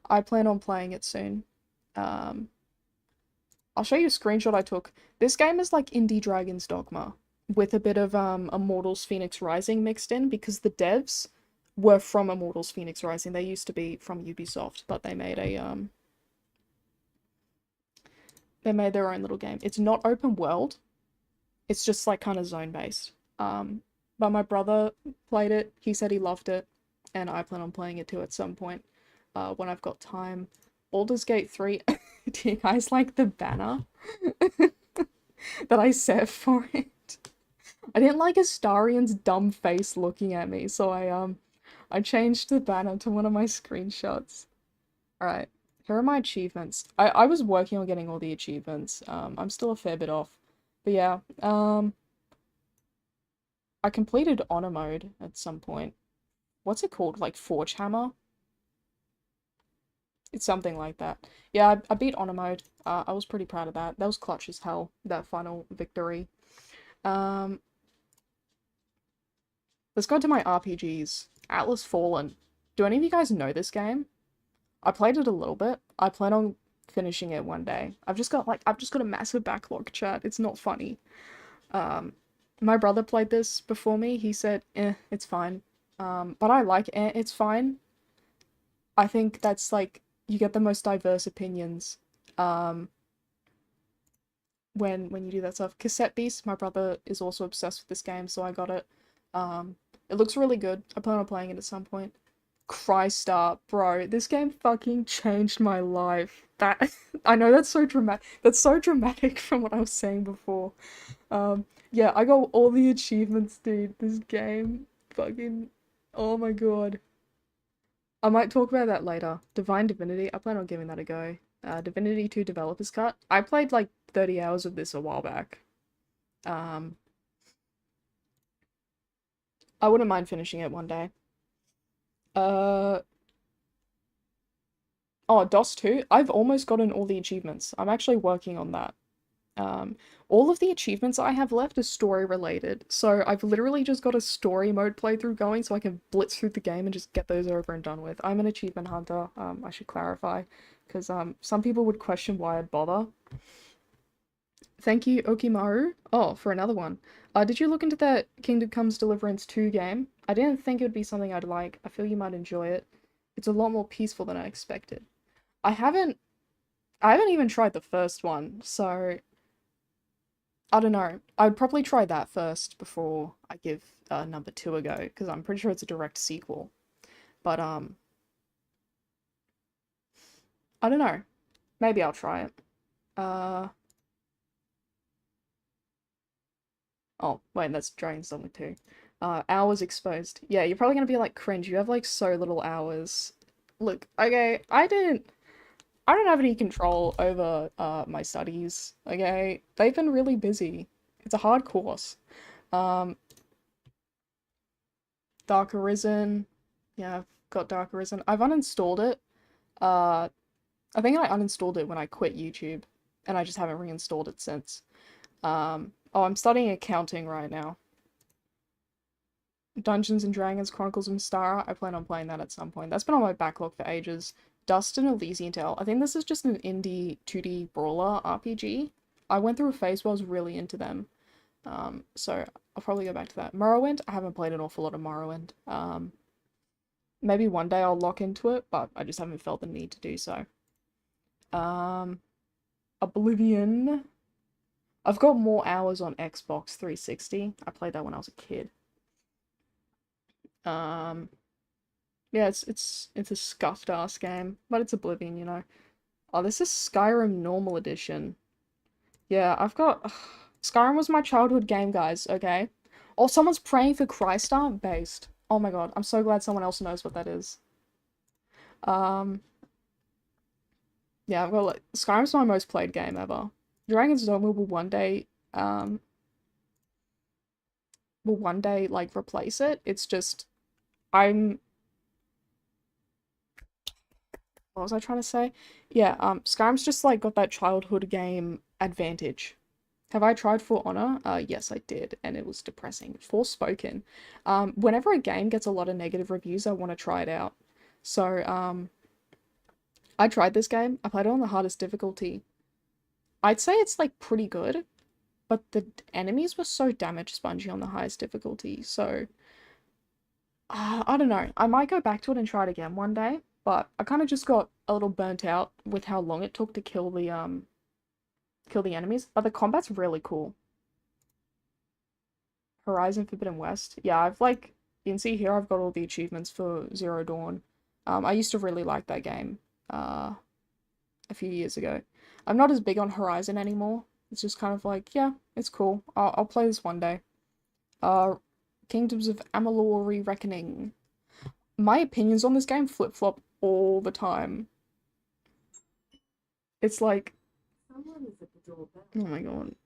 I plan on playing it soon. I'll show you a screenshot I took. This game is like Indie Dragon's Dogma, with a bit of Immortals Phoenix Rising mixed in, because the devs were from Immortals Phoenix Rising. They used to be from Ubisoft, but they made their own little game. It's not open world. It's just like kind of zone based. But my brother played it. He said he loved it. And I plan on playing it too at some point, when I've got time. Baldur's Gate 3, do you guys like the banner that I set for it? I didn't like Astarion's dumb face looking at me, so I changed the banner to one of my screenshots. Alright, here are my achievements. I was working on getting all the achievements. I'm still a fair bit off. But yeah, I completed honor mode at some point. What's it called? Like Forge Hammer? It's something like that. Yeah, I beat honor mode. I was pretty proud of that. That was clutch as hell, that final victory. Let's go to my RPGs. Atlas Fallen. Do any of you guys know this game? I played it a little bit. I plan on finishing it one day. I've just got a massive backlog, chat. It's not funny. My brother played this before me. He said, it's fine. But I like it. It's fine. I think that's like, you get the most diverse opinions. when you do that stuff. Cassette Beast, my brother is also obsessed with this game, so I got it. It looks really good. I plan on playing it at some point. Crystar, bro, this game fucking changed my life. That I know that's so dramatic. That's so dramatic from what I was saying before. Yeah, I got all the achievements, dude. This game, fucking, oh my god. I might talk about that later. Divine Divinity, I plan on giving that a go. Divinity 2 Developer's Cut. I played like 30 hours of this a while back. Um, I wouldn't mind finishing it one day. Uh, oh, DOS 2? I've almost gotten all the achievements. I'm actually working on that. Um, all of the achievements I have left are story related, so I've literally just got a story mode playthrough going so I can blitz through the game and just get those over and done with. I'm an achievement hunter, I should clarify, because some people would question why I'd bother. Thank you, Okimaru. Oh, for another one. Did you look into that Kingdom Comes Deliverance 2 game? I didn't think it would be something I'd like. I feel you might enjoy it. It's a lot more peaceful than I expected. I haven't even tried the first one, so I don't know. I'd probably try that first before I give number 2 a go, because I'm pretty sure it's a direct sequel. But I don't know. Maybe I'll try it. Oh, wait, that's Dragon's Dogma 2. Hours exposed. Yeah, you're probably gonna be like, cringe, you have like so little hours. Look, okay, I don't have any control over my studies, okay? They've been really busy. It's a hard course. Um, Dark Arisen. Yeah, I've got Dark Arisen. I've uninstalled it. Uh, I think I uninstalled it when I quit YouTube, and I just haven't reinstalled it since. Oh, I'm studying accounting right now. Dungeons and Dragons Chronicles of Mystara. I plan on playing that at some point. That's been on my backlog for ages. Dust and Elysian Tale. I think this is just an indie 2D brawler RPG. I went through a phase where I was really into them. So I'll probably go back to that. Morrowind. I haven't played an awful lot of Morrowind. Maybe one day I'll lock into it, but I just haven't felt the need to do so. Oblivion. I've got more hours on Xbox 360. I played that when I was a kid. Yeah, it's a scuffed ass game, but it's Oblivion, you know. Oh, this is Skyrim Normal Edition. Yeah, I've got Skyrim was my childhood game, guys, okay? Oh, someone's praying for Crystar based. Oh my god, I'm so glad someone else knows what that is. Um, yeah, well, like, Skyrim's my most played game ever. Dragon's Dogma will one day like replace it. It's just I'm what was I trying to say? Yeah, Skyrim's just like got that childhood game advantage. Have I tried For Honor? Yes, I did, and it was depressing. Forspoken. Whenever a game gets a lot of negative reviews, I want to try it out. So, I tried this game. I played it on the hardest difficulty. I'd say it's like pretty good, but the enemies were so damage spongy on the highest difficulty. So, I don't know. I might go back to it and try it again one day, but I kind of just got a little burnt out with how long it took to kill the enemies. But the combat's really cool. Horizon Forbidden West. Yeah, I've like you can see here I've got all the achievements for Zero Dawn. I used to really like that game a few years ago. I'm not as big on Horizon anymore. It's just kind of like, yeah, it's cool. I'll play this one day. Uh, Kingdoms of Amalur Re-Reckoning. My opinions on this game flip-flop all the time. It's like,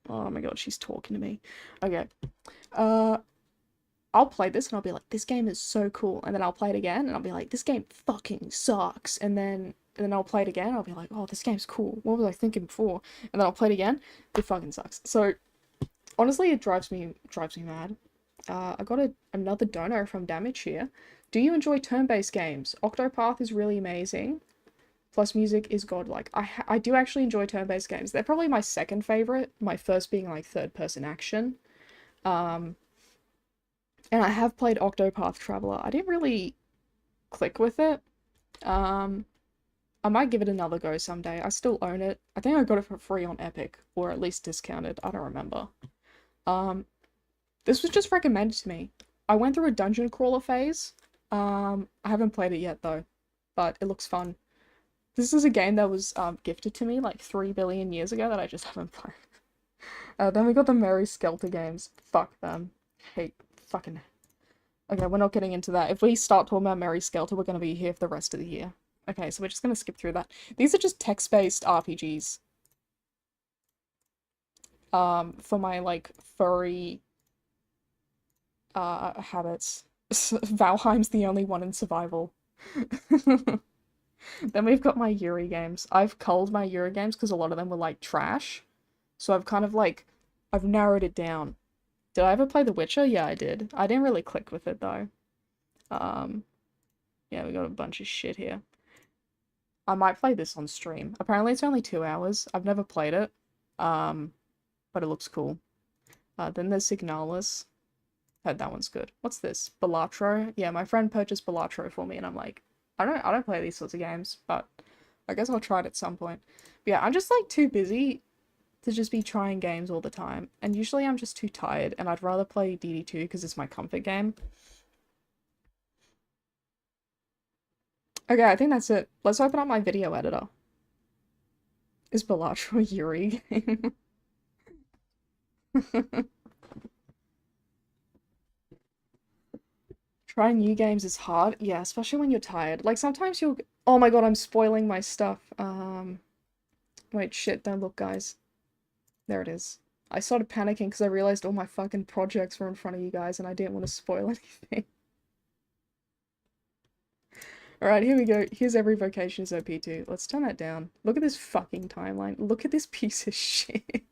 oh my god, she's talking to me. Okay, uh, I'll play this and I'll be like, this game is so cool, and then I'll play it again and I'll be like, this game fucking sucks, and then I'll play it again and I'll be like, oh, this game's cool. What was I thinking before? And then I'll play it again. It fucking sucks. So honestly, it drives me mad. I got another dono from Damage here. Do you enjoy turn-based games? Octopath is really amazing. Plus music is godlike. I do actually enjoy turn-based games. They're probably my second favorite. My first being like third-person action. And I have played Octopath Traveler. I didn't really click with it. I might give it another go someday. I still own it. I think I got it for free on Epic, or at least discounted. I don't remember. Um, this was just recommended to me. I went through a dungeon crawler phase. I haven't played it yet though, but it looks fun. This is a game that was gifted to me like 3 billion years ago that I just haven't played. Then we got the Mary Skelter games. Fuck them. Hate fucking. Okay, we're not getting into that. If we start talking about Mary Skelter, we're gonna be here for the rest of the year. Okay, so we're just gonna skip through that. These are just text-based RPGs. For my like furry habits. Valheim's the only one in survival. Then we've got my Yuri games. I've culled my Yuri games because a lot of them were like trash. So I've kind of like, I've narrowed it down. Did I ever play The Witcher? Yeah, I did. I didn't really click with it though. Yeah, we got a bunch of shit here. I might play this on stream. Apparently it's only 2 hours. I've never played it. But it looks cool. Then there's Signalis. Heard that one's good. What's this? Balatro? Yeah, my friend purchased Balatro for me and I'm like, I don't play these sorts of games, but I guess I'll try it at some point. But yeah, I'm just like too busy to just be trying games all the time. And usually I'm just too tired and I'd rather play DD2 because it's my comfort game. Okay, I think that's it. Let's open up my video editor. Is Balatro a Yuri game? Trying new games is hard. Yeah, especially when you're tired. Like sometimes you'll... Oh my god, I'm spoiling my stuff. Wait, shit, don't look, guys. There it is. I started panicking because I realized all my fucking projects were in front of you guys and I didn't want to spoil anything. Alright, here we go. Here's every vocation is OP2. Let's turn that down. Look at this fucking timeline. Look at this piece of shit.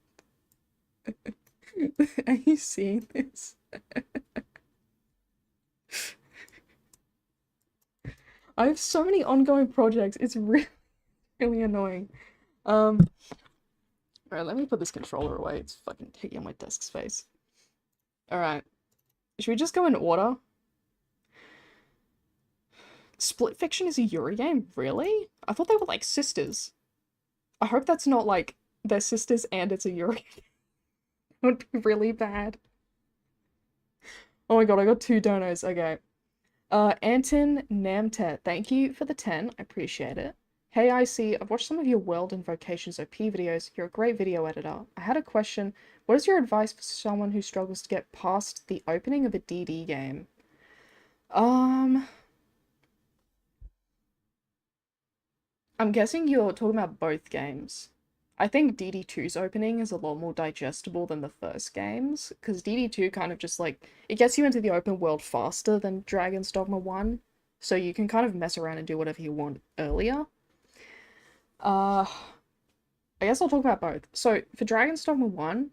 Are you seeing this? I have so many ongoing projects. It's really, really annoying. Alright, let me put this controller away. It's fucking taking up my desk space. Alright. Should we just go in order? Split Fiction is a Yuri game? Really? I thought they were like sisters. I hope that's not like they're sisters and it's a Yuri. It would be really bad. Oh my god, I got 2 donos. Okay. Anton Namtet, thank you for the 10. I appreciate it. Hey, I've watched some of your World and Vocations OP videos. You're a great video editor. I had a question. What is your advice for someone who struggles to get past the opening of a DD game? I'm guessing you're talking about both games. I think DD2's opening is a lot more digestible than the first games, because DD2 kind of just like, it gets you into the open world faster than Dragon's Dogma 1, so you can kind of mess around and do whatever you want earlier. I guess I'll talk about both. So, for Dragon's Dogma 1,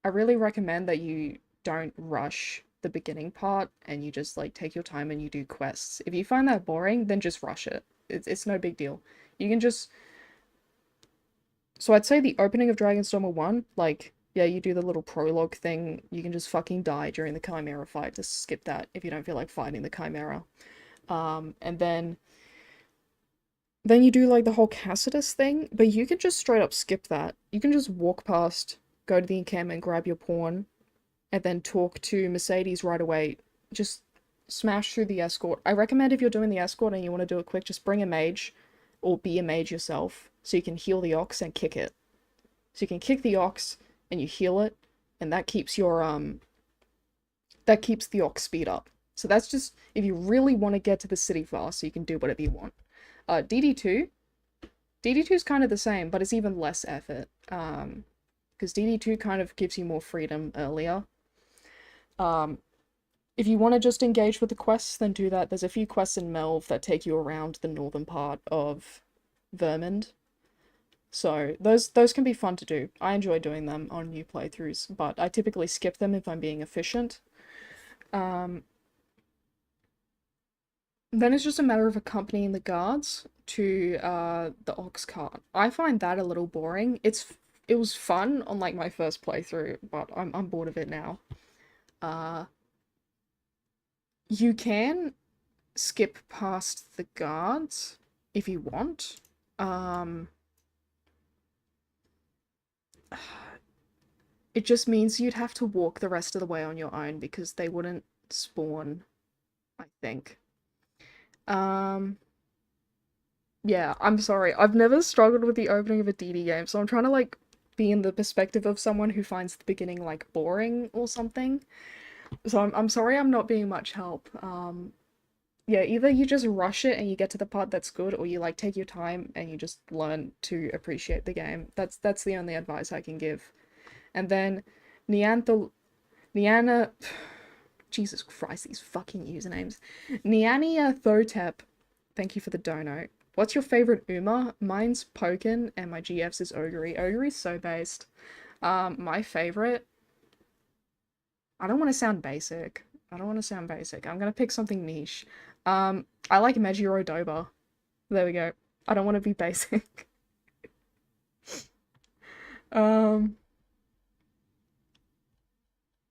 I really recommend that you don't rush the beginning part, and you just like take your time and you do quests. If you find that boring, then just rush it. It's no big deal. You can just... So I'd say the opening of Dragon's Dogma 1, like, yeah, you do the little prologue thing, you can just fucking die during the Chimera fight, just skip that if you don't feel like fighting the Chimera. And then you do like the whole Cassitus thing, but you can just straight up skip that. You can just walk past, go to the encampment, grab your pawn, and then talk to Mercedes right away. Just smash through the escort. I recommend if you're doing the escort and you want to do it quick, just bring a mage, or be a mage yourself, so you can heal the ox and kick it. So you can kick the ox, and you heal it, and that keeps your, that keeps the ox speed up. So that's just, if you really want to get to the city fast, so you can do whatever you want. DD2 is kind of the same, but it's even less effort, because DD2 kind of gives you more freedom earlier. If you want to just engage with the quests, then do that. There's a few quests in Melve that take you around the northern part of Vermund. So those can be fun to do. I enjoy doing them on new playthroughs, but I typically skip them if I'm being efficient. Then it's just a matter of accompanying the guards to the ox cart. I find that a little boring. It was fun on like my first playthrough, but I'm bored of it now. You can skip past the guards if you want. It just means you'd have to walk the rest of the way on your own because they wouldn't spawn, I think. Yeah, I'm sorry. I've never struggled with the opening of a DD game, so I'm trying to like be in the perspective of someone who finds the beginning like boring or something. So I'm sorry I'm not being much help. Yeah, either you just rush it and you get to the part that's good, or you like take your time and you just learn to appreciate the game. That's the only advice I can give. And then Niana Jesus Christ, these fucking usernames. Niania Thotep, thank you for the dono. What's your favorite Uma? Mine's Pokin and my GF's is Ogre. Ogre's so based. My favorite, I don't want to sound basic. I don't want to sound basic. I'm gonna pick something niche. I like Meijiro Doba. There we go. I don't want to be basic.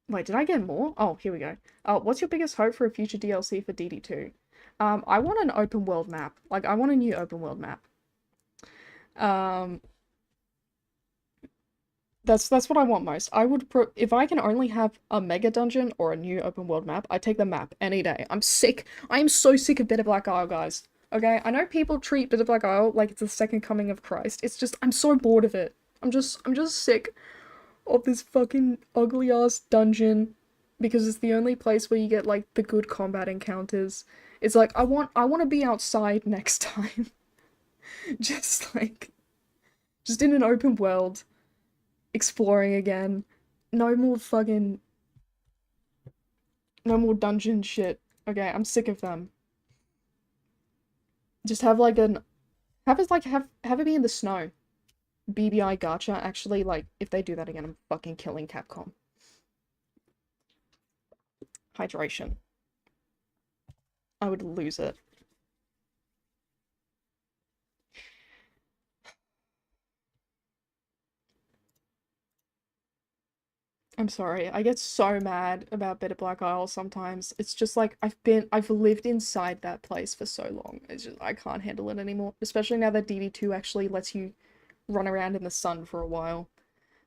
Wait, did I get more? Oh, here we go. What's your biggest hope for a future DLC for DD2? I want an open world map. Like, I want a new open world map. That's what I want most. I would if I can only have a mega dungeon or a new open world map, I take the map any day. I'm sick. I am so sick of Bitter Black Isle, guys. Okay, I know people treat Bitter Black Isle like it's the second coming of Christ. It's just I'm so bored of it. I'm just sick of this fucking ugly ass dungeon because it's the only place where you get like the good combat encounters. It's like I want to be outside next time. just just in an open world, exploring again. No more dungeon shit. Okay, I'm sick of them. Just have like have it be in the snow. BBI gacha, actually, like, if they do that again, I'm fucking killing Capcom. Hydration. I would lose it. I'm sorry, I get so mad about Bitter Black Isle sometimes. It's just like, I've lived inside that place for so long. It's just, I can't handle it anymore. Especially now that DD2 actually lets you run around in the sun for a while.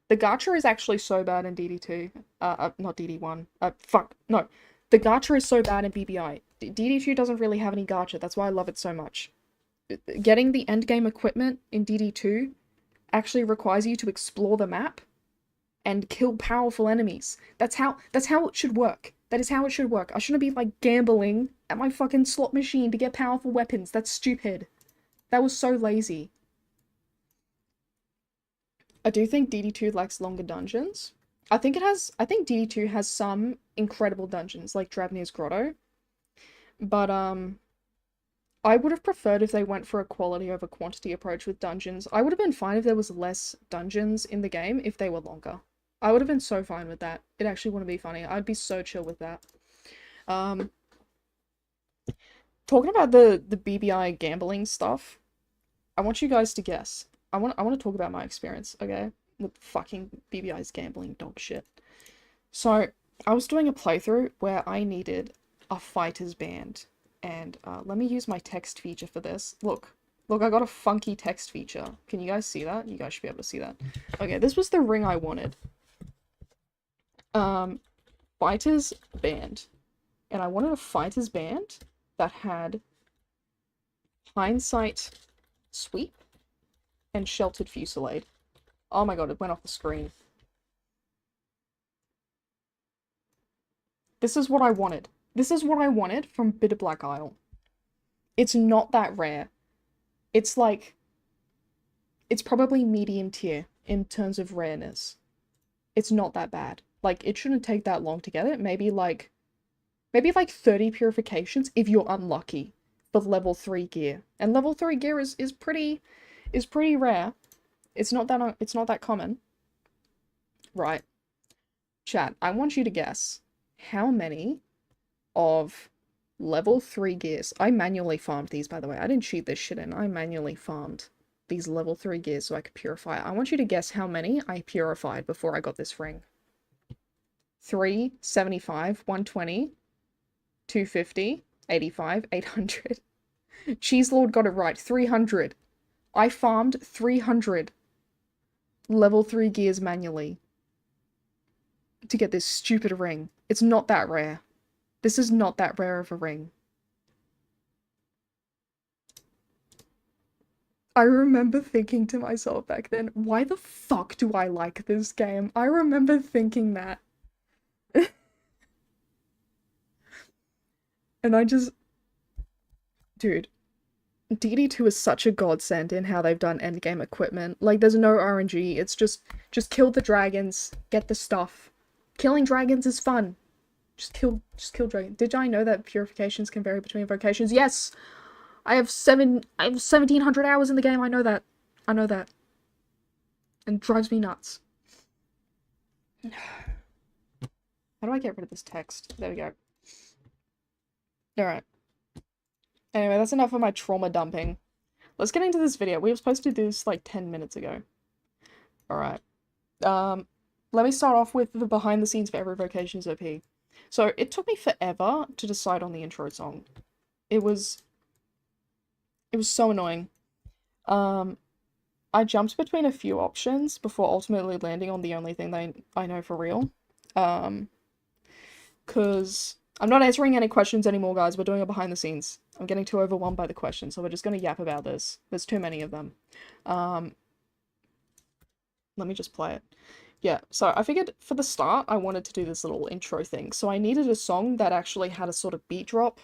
The gacha is actually so bad in DD2. Not DD1. Fuck. No. The gacha is so bad in BBI. DD2 doesn't really have any gacha. That's why I love it so much. Getting the endgame equipment in DD2 actually requires you to explore the map and kill powerful enemies. That's how it should work. That is how it should work. I shouldn't be like gambling at my fucking slot machine to get powerful weapons. That's stupid. That was so lazy. I do think DD2 lacks longer dungeons. I think DD2 has some incredible dungeons, like Dravnir's Grotto. But, I would have preferred if they went for a quality over quantity approach with dungeons. I would have been fine if there was less dungeons in the game if they were longer. I would have been so fine with that. It actually wouldn't be funny. I'd be so chill with that. Talking about the BBI gambling stuff, I want you guys to guess. I want to talk about my experience, okay? With fucking BBI's gambling dog shit. So, I was doing a playthrough where I needed a fighter's band. And let me use my text feature for this. Look, I got a funky text feature. Can you guys see that? You guys should be able to see that. Okay, this was the ring I wanted. Fighter's band. And I wanted a fighter's band that had hindsight sweep and sheltered fusillade. Oh my god, it went off the screen. This is what I wanted. This is what I wanted from Bitter Black Isle. It's not that rare. It's like... It's probably medium tier in terms of rareness. It's not that bad. Like, it shouldn't take that long to get it. Maybe like 30 purifications if you're unlucky for level 3 gear. And level 3 gear is pretty rare. It's not that common. Right. Chat, I want you to guess how many of level 3 gears. I manually farmed these, by the way. I didn't cheat this shit in. I manually farmed these level 3 gears so I could purify it. I want you to guess how many I purified before I got this ring. 3, 75, 120, 250, 85, 800. Cheeselord got it right. 300. I farmed 300 level 3 gears manually to get this stupid ring. It's not that rare. This is not that rare of a ring. I remember thinking to myself back then, why the fuck do I like this game? I remember thinking that. And I just... Dude. DD2 is such a godsend in how they've done endgame equipment. Like, there's no RNG, it's just kill the dragons, get the stuff. Killing dragons is fun. Just kill dragons. Did I know that purifications can vary between vocations? Yes! I have 1700 hours in the game, I know that. I know that. And it drives me nuts. How do I get rid of this text? There we go. Alright. Anyway, that's enough of my trauma dumping. Let's get into this video. We were supposed to do this like 10 minutes ago. Alright. Let me start off with the behind the scenes for every vocation's OP. So, it took me forever to decide on the intro song. It was so annoying. I jumped between a few options before ultimately landing on the only thing that I know for real. Because I'm not answering any questions anymore, guys. We're doing a behind the scenes. I'm getting too overwhelmed by the questions, so we're just gonna yap about this. There's too many of them. Let me just play it. Yeah, so I figured for the start, I wanted to do this little intro thing. So I needed a song that actually had a sort of beat drop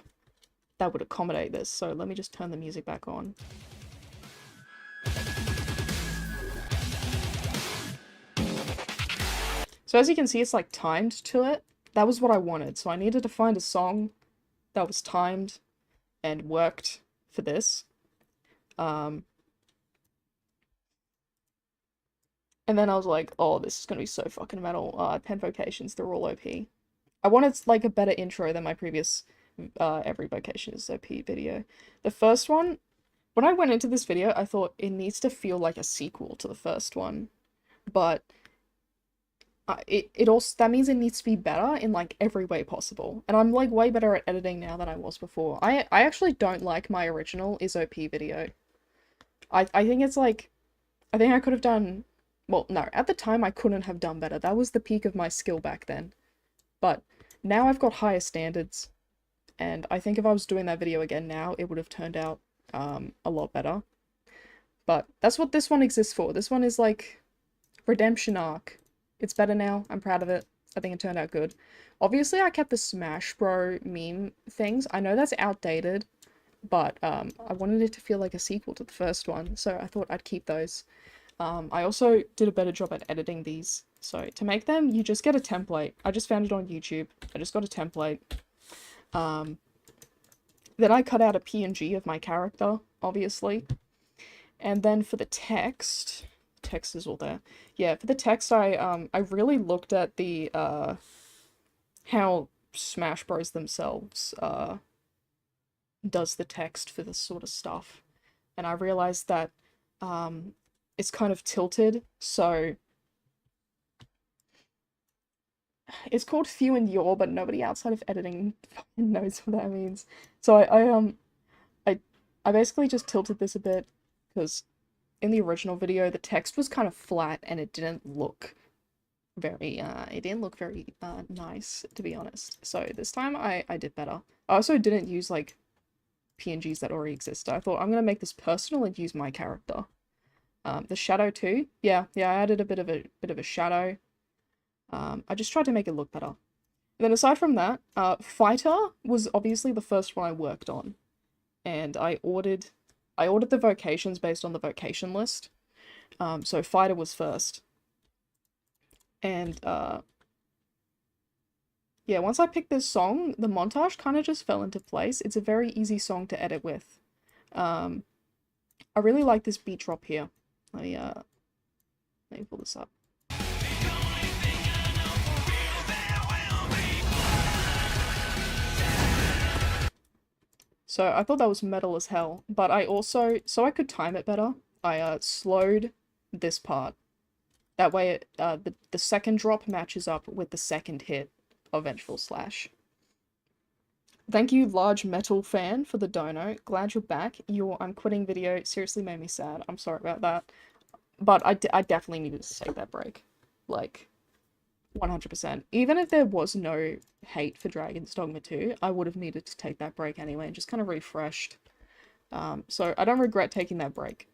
that would accommodate this. So let me just turn the music back on. So as you can see, it's like timed to it. That was what I wanted. So I needed to find a song that was timed and worked for this. And then I was like, oh, this is gonna be so fucking metal. 10 vocations, they're all OP. I wanted like a better intro than my previous every vocation is OP video. The first one, when I went into this video, I thought it needs to feel like a sequel to the first one. But it also, that means it needs to be better in like every way possible. And I'm like way better at editing now than I was before. I actually don't like my original is OP video. I think it's like, I think I could have done, well, no, at the time I couldn't have done better. That was the peak of my skill back then. But now I've got higher standards. And I think if I was doing that video again now, it would have turned out a lot better. But that's what this one exists for. This one is like redemption arc. It's better now. I'm proud of it. I think it turned out good. Obviously, I kept the Smash Bro meme things. I know that's outdated, but I wanted it to feel like a sequel to the first one, so I thought I'd keep those. I also did a better job at editing these. So to make them, you just get a template. I just found it on YouTube. I just got a template. Then I cut out a PNG of my character, obviously. And then for the text is all there. Yeah, for the text, I really looked at the, how Smash Bros themselves, does the text for this sort of stuff. And I realized that, it's kind of tilted, so it's called few and yaw, but nobody outside of editing fucking knows what that means. So I basically just tilted this a bit, because in the original video, the text was kind of flat and it didn't look very, nice, to be honest. So this time I did better. I also didn't use, like, PNGs that already exist. I thought, I'm gonna make this personal and use my character. The shadow too. Yeah, I added a bit of a shadow. I just tried to make it look better. And then aside from that, Fighter was obviously the first one I worked on. And I ordered the vocations based on the vocation list. So Fighter was first. And, yeah, once I picked this song, the montage kind of just fell into place. It's a very easy song to edit with. I really like this beat drop here. Let me pull this up. So I thought that was metal as hell, but I also, so I could time it better, I slowed this part. That way it, the second drop matches up with the second hit of Vengeful Slash. Thank you, large metal fan, for the dono. Glad you're back. Your I'm quitting video seriously made me sad. I'm sorry about that. But I definitely needed to take that break. Like, 100%. Even if there was no hate for Dragon's Dogma 2, I would have needed to take that break anyway and just kind of refreshed. So I don't regret taking that break.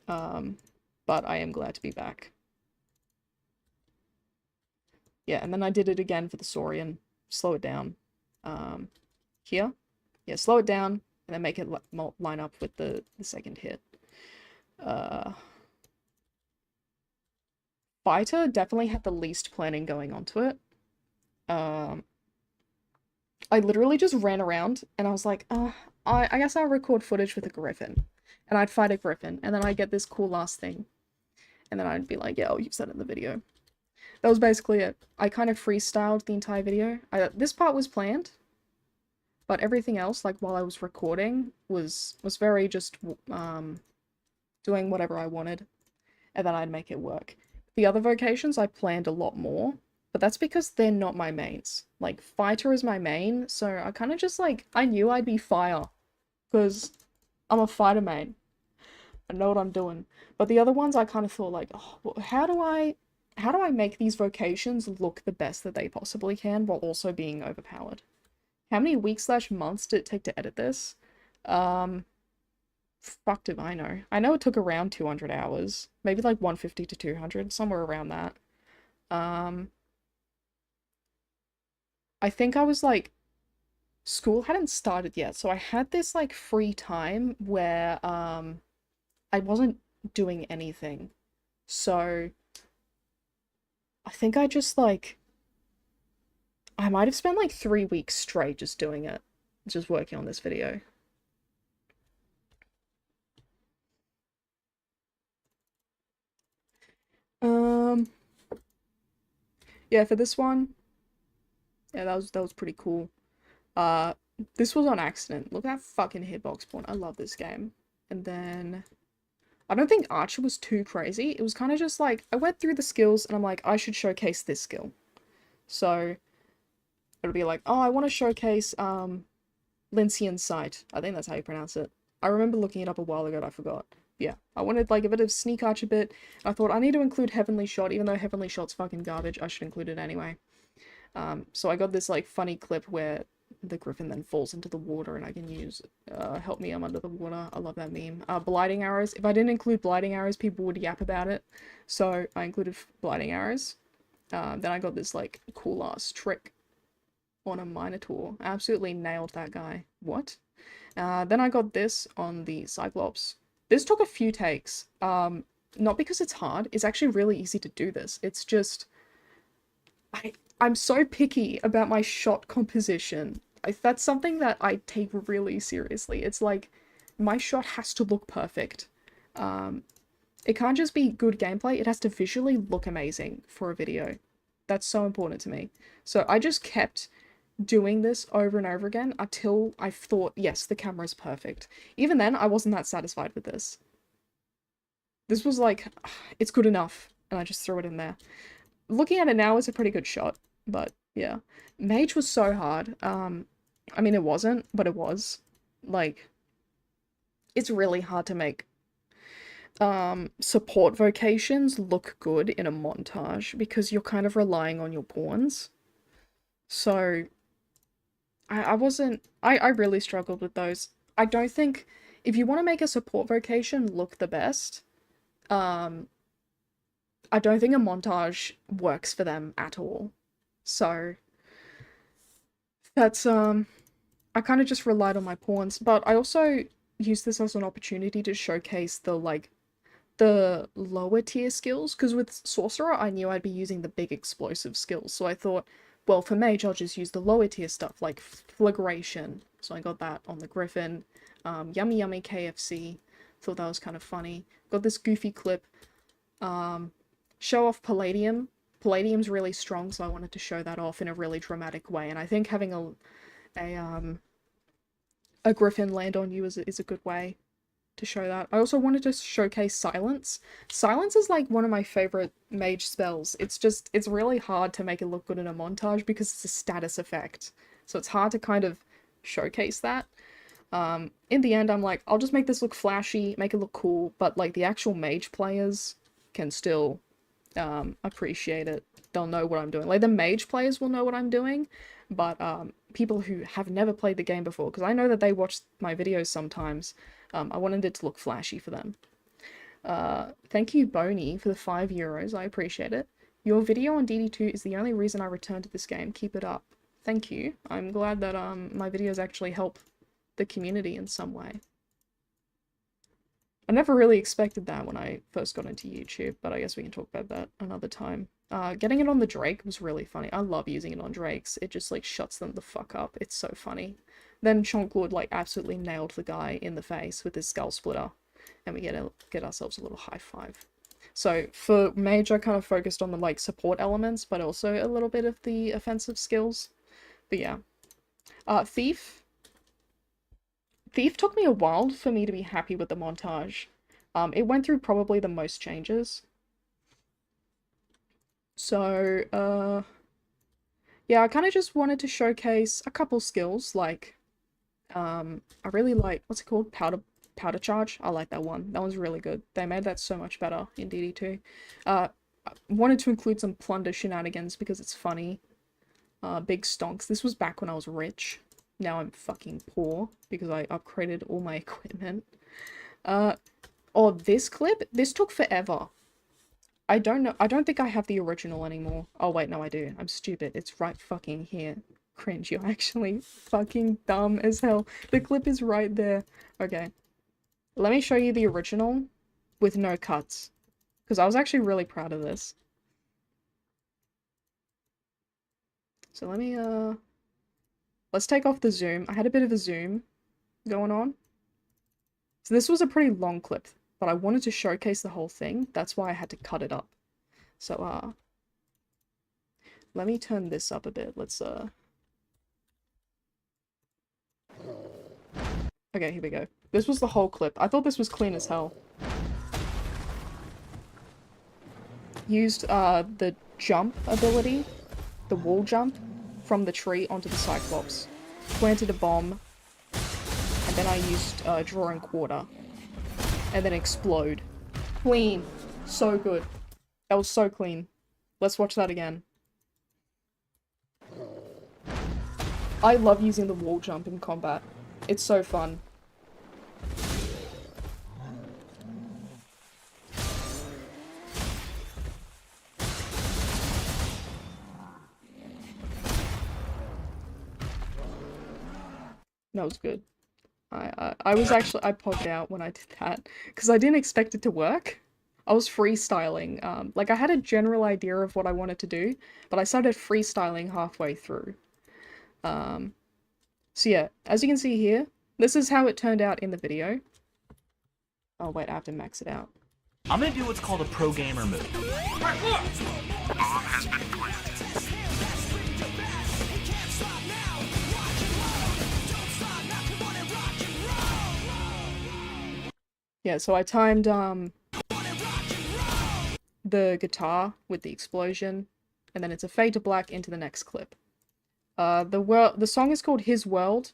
But I am glad to be back. Yeah, and then I did it again for the Saurian. Slow it down. Here. Yeah, slow it down, and then make it line up with the second hit. Fighter definitely had the least planning going onto it. I literally just ran around, and I was like, I guess I'll record footage with a griffin. And I'd fight a griffin, and then I'd get this cool last thing. And then I'd be like, yeah, I'll use that in the video. That was basically it. I kind of freestyled the entire video. This part was planned, but everything else, like while I was recording, was very just doing whatever I wanted, and then I'd make it work. The other vocations I planned a lot more, but that's because they're not my mains. Like, fighter is my main, so I kind of just like, I knew I'd be fire, because I'm a fighter main. I know what I'm doing. But the other ones I kind of thought like, oh, how do I make these vocations look the best that they possibly can while also being overpowered? How many weeks/months did it take to edit this? Fuck do I know. I know it took around 200 hours. Maybe like 150 to 200, somewhere around that. I think I was like, school hadn't started yet, so I had this like free time where I wasn't doing anything. So I think I just like, I might have spent like 3 weeks straight just doing it, just working on this video. Yeah, for this one, yeah, that was pretty cool. This was on accident. Look at that fucking hitbox point. I love this game. And then I don't think Archer was too crazy. It was kind of just like, I went through the skills and I'm like, I should showcase this skill. So it'll be like, oh, I want to showcase Lincian's Sight. I think that's how you pronounce it. I remember looking it up a while ago, but I forgot. Yeah, I wanted like a bit of sneak archer bit. I thought I need to include Heavenly Shot, even though Heavenly Shot's fucking garbage. I should include it anyway. So I got this like funny clip where the griffin then falls into the water and I can use help me, I'm under the water. I love that meme. Blighting arrows. If I didn't include blighting arrows, people would yap about it. So I included blighting arrows. Then I got this like cool ass trick on a Minotaur. I absolutely nailed that guy. What? Then I got this on the Cyclops. This took a few takes. Not because it's hard. It's actually really easy to do this. It's just I'm so picky about my shot composition. That's something that I take really seriously. It's like, my shot has to look perfect. It can't just be good gameplay, it has to visually look amazing for a video. That's so important to me. So I just kept doing this over and over again until I thought, yes, the camera's perfect. Even then, I wasn't that satisfied with this. This was like, it's good enough, and I just threw it in there. Looking at it now, it's a pretty good shot, but yeah. Mage was so hard. I mean, it wasn't, but it was. Like, it's really hard to make support vocations look good in a montage because you're kind of relying on your pawns. So I really struggled with those. I don't think if you want to make a support vocation look the best, I don't think a montage works for them at all. So that's I kind of just relied on my pawns, but I also used this as an opportunity to showcase the lower tier skills, because with Sorcerer I knew I'd be using the big explosive skills, so I thought, well, for Mage I'll just use the lower tier stuff, like Flagration, so I got that on the Griffin. Yummy Yummy KFC, thought that was kind of funny. Got this goofy clip, show off Palladium. Palladium's really strong, so I wanted to show that off in a really dramatic way, and I think having a Griffin land on you is a good way to show that. I also wanted to showcase Silence. Silence is like one of my favorite mage spells. It's really hard to make it look good in a montage because it's a status effect. So it's hard to kind of showcase that. In the end, I'm like, I'll just make this look flashy, make it look cool, but like the actual mage players can still appreciate it. They'll know what I'm doing. Like the mage players will know what I'm doing, but people who have never played the game before, because I know that they watch my videos sometimes, I wanted it to look flashy for them. Thank you, Boney, for the €5. I appreciate it. Your video on DD2 is the only reason I returned to this game. Keep it up. Thank you. I'm glad that my videos actually help the community in some way. I never really expected that when I first got into YouTube, but I guess we can talk about that another time. Getting it on the Drake was really funny. I love using it on Drakes. It just like shuts them the fuck up. It's so funny. Then Chonk like absolutely nailed the guy in the face with his skull splitter, and we get ourselves a little high five. So for mage, I kind of focused on the like support elements, but also a little bit of the offensive skills. But yeah. Thief. Thief took me a while for me to be happy with the montage. It went through probably the most changes. So, yeah, I kind of just wanted to showcase a couple skills, like, I really like, what's it called? Powder Charge. I like that one. That one's really good. They made that so much better in DD2. I wanted to include some plunder shenanigans because it's funny. Big stonks. This was back when I was rich. Now I'm fucking poor because I upgraded all my equipment. Oh, this clip? This took forever. I don't know. I don't think I have the original anymore. Oh, wait, no, I do. I'm stupid. It's right fucking here. Cringe, you're actually fucking dumb as hell. The clip is right there. Okay. Let me show you the original with no cuts. Because I was actually really proud of this. So let me, let's take off the zoom. I had a bit of a zoom going on. So this was a pretty long clip, but I wanted to showcase the whole thing. That's why I had to cut it up. So, let me turn this up a bit. Let's, okay, here we go. This was the whole clip. I thought this was clean as hell. Used, the jump ability, the wall jump, from the tree onto the Cyclops. Planted a bomb, and then I used, drawing quarter. And then explode. Clean. So good. That was so clean. Let's watch that again. I love using the wall jump in combat. It's so fun. That was good. I was actually, I pogged out when I did that, because I didn't expect it to work. I was freestyling, like I had a general idea of what I wanted to do, but I started freestyling halfway through. So yeah, as you can see here, this is how it turned out in the video. Oh wait, I have to max it out.
I'm gonna do what's called a pro gamer move.
Yeah, so I timed, the guitar with the explosion, and then it's a fade to black into the next clip. The song is called His World,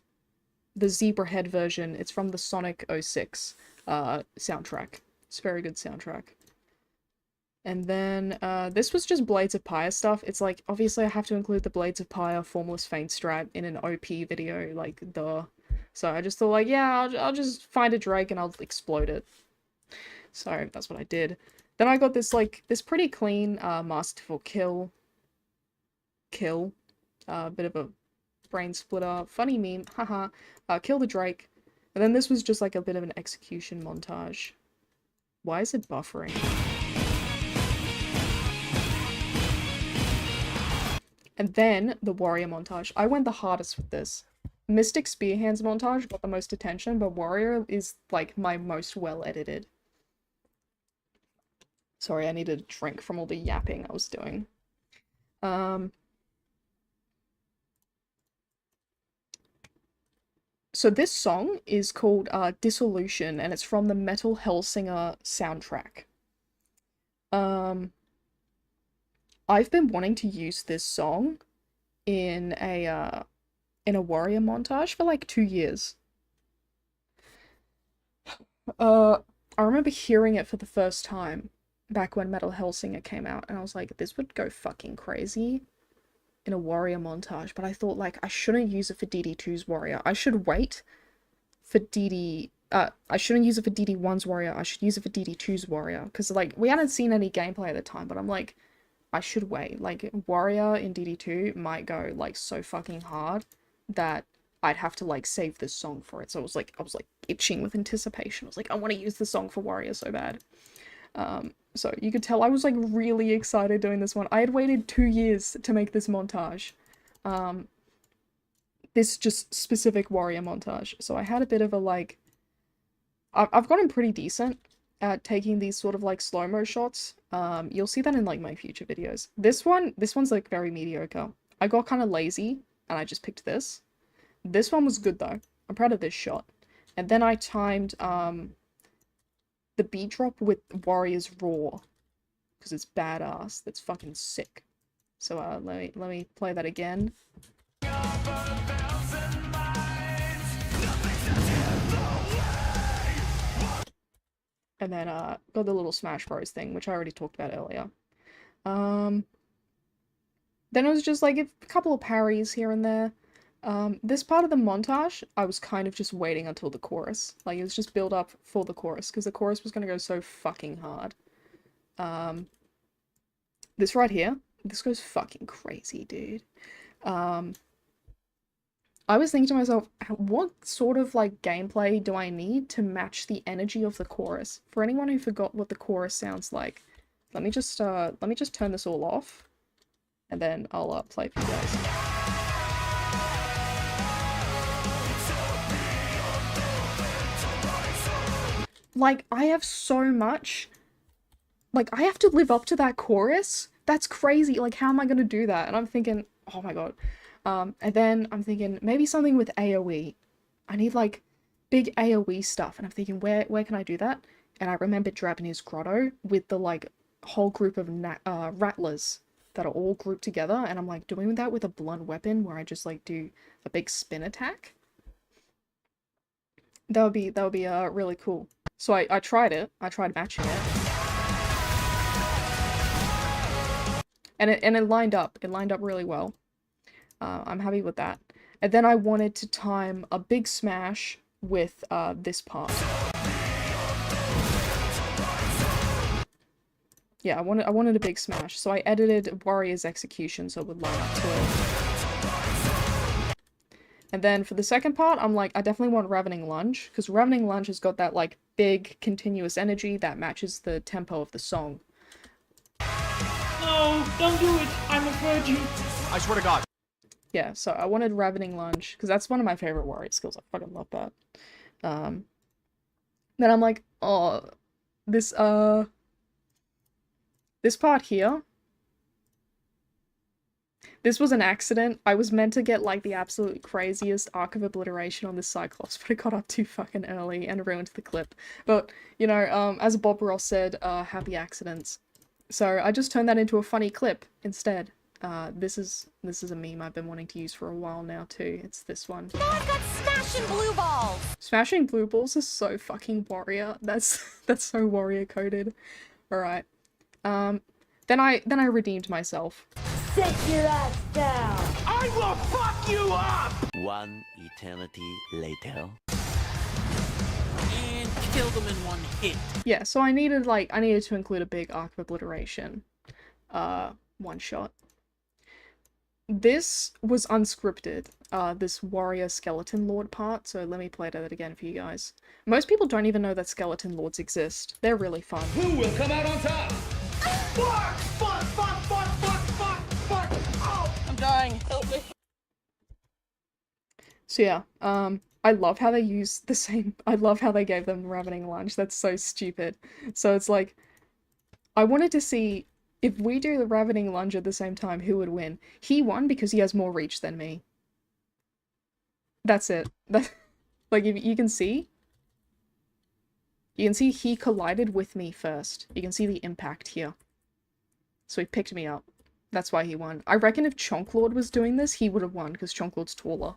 the Zebra Head version. It's from the Sonic 06 soundtrack. It's a very good soundtrack. And then this was just Blades of Pyre stuff. It's like, obviously I have to include the Blades of Pyre Formless Feint strat in an OP video, like, duh. So I just thought like, yeah, I'll just find a Drake and I'll explode it. So that's what I did. Then I got this, like, this pretty clean Masterful Kill. Bit of a brain splitter. Funny meme, haha. Kill the Drake. And then this was just like a bit of an execution montage. Why is it buffering? And then the warrior montage. I went the hardest with this. Mystic Spear Hands montage got the most attention, but warrior is like my most well edited. Sorry, I needed a drink from all the yapping I was doing. So this song is called Dissolution, and it's from the Metal Hellsinger soundtrack. I've been wanting to use this song in a in a warrior montage for like 2 years. I remember hearing it for the first time back when Metal Hellsinger came out, and I was like, this would go fucking crazy in a warrior montage, but I thought, like, I shouldn't use it for DD2's warrior. I should wait for I shouldn't use it for DD1's warrior, I should use it for DD2's warrior, because, like, we hadn't seen any gameplay at the time, but I'm like, I should wait. Like, warrior in DD2 might go, like, so fucking hard that I'd have to, like, save this song for it. So I was like itching with anticipation. I was like, I want to use the song for warrior so bad. So you could tell I was, like, really excited doing this one. I had waited 2 years to make this montage. This just specific warrior montage. So I had a bit of a, like, I've gotten pretty decent at taking these sort of, like, slow-mo shots. You'll see that in, like, my future videos. This one's, like, very mediocre. I got kind of lazy, and I just picked this. This one was good, though. I'm proud of this shot. And then I timed, the beat drop with Warrior's Roar, because it's badass. That's fucking sick. So, let me play that again. And then, got the little Smash Bros thing, which I already talked about earlier. Then it was just, like, a couple of parries here and there. This part of the montage, I was kind of just waiting until the chorus. Like, it was just build up for the chorus, because the chorus was gonna go so fucking hard. This right here, this goes fucking crazy, dude. I was thinking to myself, what sort of, like, gameplay do I need to match the energy of the chorus? For anyone who forgot what the chorus sounds like, let me just turn this all off, and then I'll, play for you guys. Like, I have so much, like, I have to live up to that chorus? That's crazy, like, how am I gonna do that? And I'm thinking, oh my god. And then I'm thinking, maybe something with AoE. I need, like, big AoE stuff, and I'm thinking, where can I do that? And I remembered Dravenir's Grotto with the, like, whole group of rattlers that are all grouped together, and I'm like, doing that with a blunt weapon where I just, like, do a big spin attack? That would be really cool. So I tried it. I tried matching it. And it lined up. It lined up really well. I'm happy with that. And then I wanted to time a big smash with this part. Yeah, I wanted a big smash. So I edited Warrior's Execution so it would line up to it. And then for the second part, I'm like, I definitely want Ravening Lunge, because Ravening Lunge has got that, like, big, continuous energy that matches the tempo of the song.
No, don't do it. I'm a virgin. I swear to God.
Yeah, so I wanted Ravening Lunge, because that's one of my favorite warrior skills. I fucking love that. Then I'm like, oh, this part here, this was an accident. I was meant to get, like, the absolute craziest Arc of Obliteration on this Cyclops, but it got up too fucking early and ruined the clip. But, you know, as Bob Ross said, happy accidents. So I just turned that into a funny clip instead. This is a meme I've been wanting to use for a while now too. It's this one.
Now I've got smashing blue balls!
Smashing blue balls is so fucking warrior. That's so warrior coded. Alright. Then I redeemed myself.
Sit your ass down!
I will fuck you up!
One eternity later.
And kill them in one hit.
Yeah, so I needed to include a big Arc of Obliteration. One shot. This was unscripted, this warrior skeleton lord part, so let me play that again for you guys. Most people don't even know that skeleton lords exist. They're really fun.
Who will come out on top? Fuck! Fuck! Fuck! Fuck! Fuck! Fuck! Fuck! Oh!
I'm dying. Help me.
So yeah, I love how they use the same- I love how they gave them Ravening Lunge. That's so stupid. So it's like, I wanted to see, if we do the Ravening Lunge at the same time, who would win? He won because he has more reach than me. That's it. Like, if you can see he collided with me first. You can see the impact here. So he picked me up. That's why he won. I reckon if Chonk Lord was doing this, he would have won, because Chonk Lord's taller.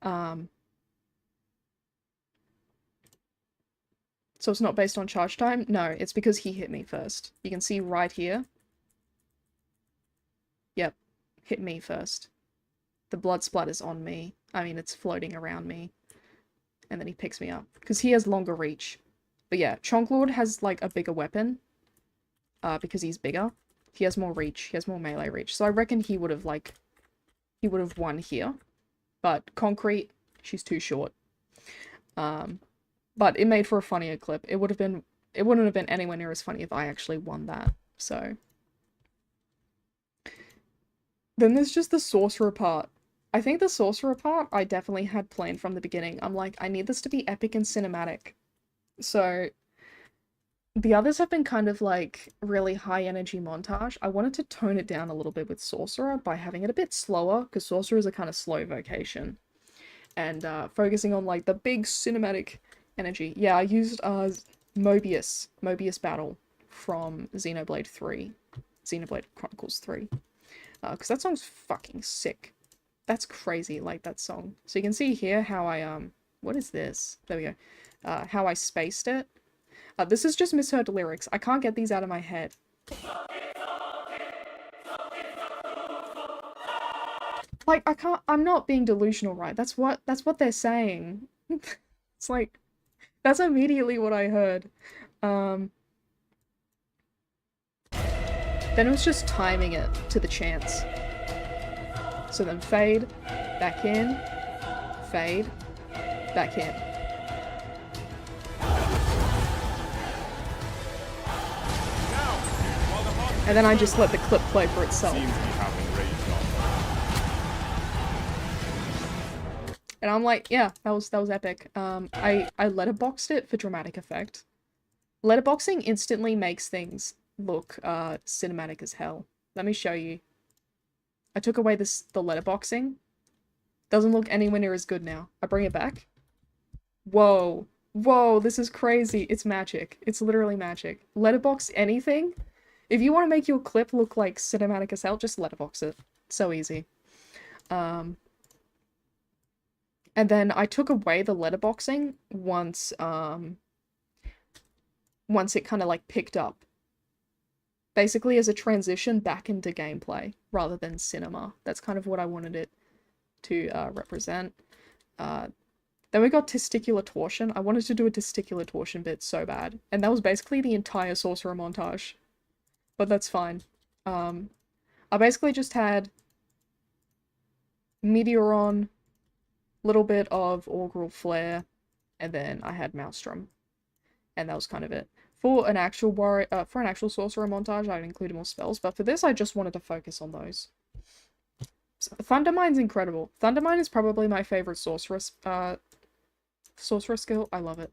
Um, so it's not based on charge time? No, it's because he hit me first. You can see right here. Yep, hit me first. The blood splatters on me. I mean, it's floating around me. And then he picks me up. Because he has longer reach. But yeah, Chonk Lord has, like, a bigger weapon. Because he's bigger. He has more reach. He has more melee reach. So I reckon he would have, like... He would have won here. But Concrete, she's too short. But it made for a funnier clip. It wouldn't have been anywhere near as funny if I actually won that. So... Then there's just the sorcerer part. I think the sorcerer part I definitely had planned from the beginning. I'm like, I need this to be epic and cinematic. So the others have been kind of like really high energy montage. I wanted to tone it down a little bit with sorcerer by having it a bit slower, because sorcerer is a kind of slow vocation. And focusing on like the big cinematic energy. Yeah, I used Mobius Battle from Xenoblade Chronicles 3. Because that song's fucking sick. That's crazy, like, that song. So you can see here how I, what is this? There we go. How I spaced it. This is just misheard lyrics. I can't get these out of my head. Like, I'm not being delusional, right? That's what they're saying. It's like, that's immediately what I heard. Then it was just timing it to the chants. So then fade, back in, fade, back in. And then I just let the clip play for itself. And I'm like, yeah, that was epic. I letterboxed it for dramatic effect. Letterboxing instantly makes things look cinematic as hell. Let me show you. I took away the letterboxing. Doesn't look anywhere near as good now. I bring it back. Whoa. Whoa, this is crazy. It's magic. It's literally magic. Letterbox anything. If you want to make your clip look like cinematic as hell, just letterbox it. So easy. And then I took away the letterboxing once it kind of like picked up. Basically as a transition back into gameplay, rather than cinema. That's kind of what I wanted it to represent. Then we got testicular torsion. I wanted to do a testicular torsion bit so bad. And that was basically the entire sorcerer montage. But that's fine. I basically just had Meteoron, little bit of Augural Flare, and then I had Maelstrom. And that was kind of it. For an actual sorcerer montage, I'd included more spells, but for this, I just wanted to focus on those. So, Thundermine's incredible. Thundermine is probably my favorite sorcerer skill. I love it.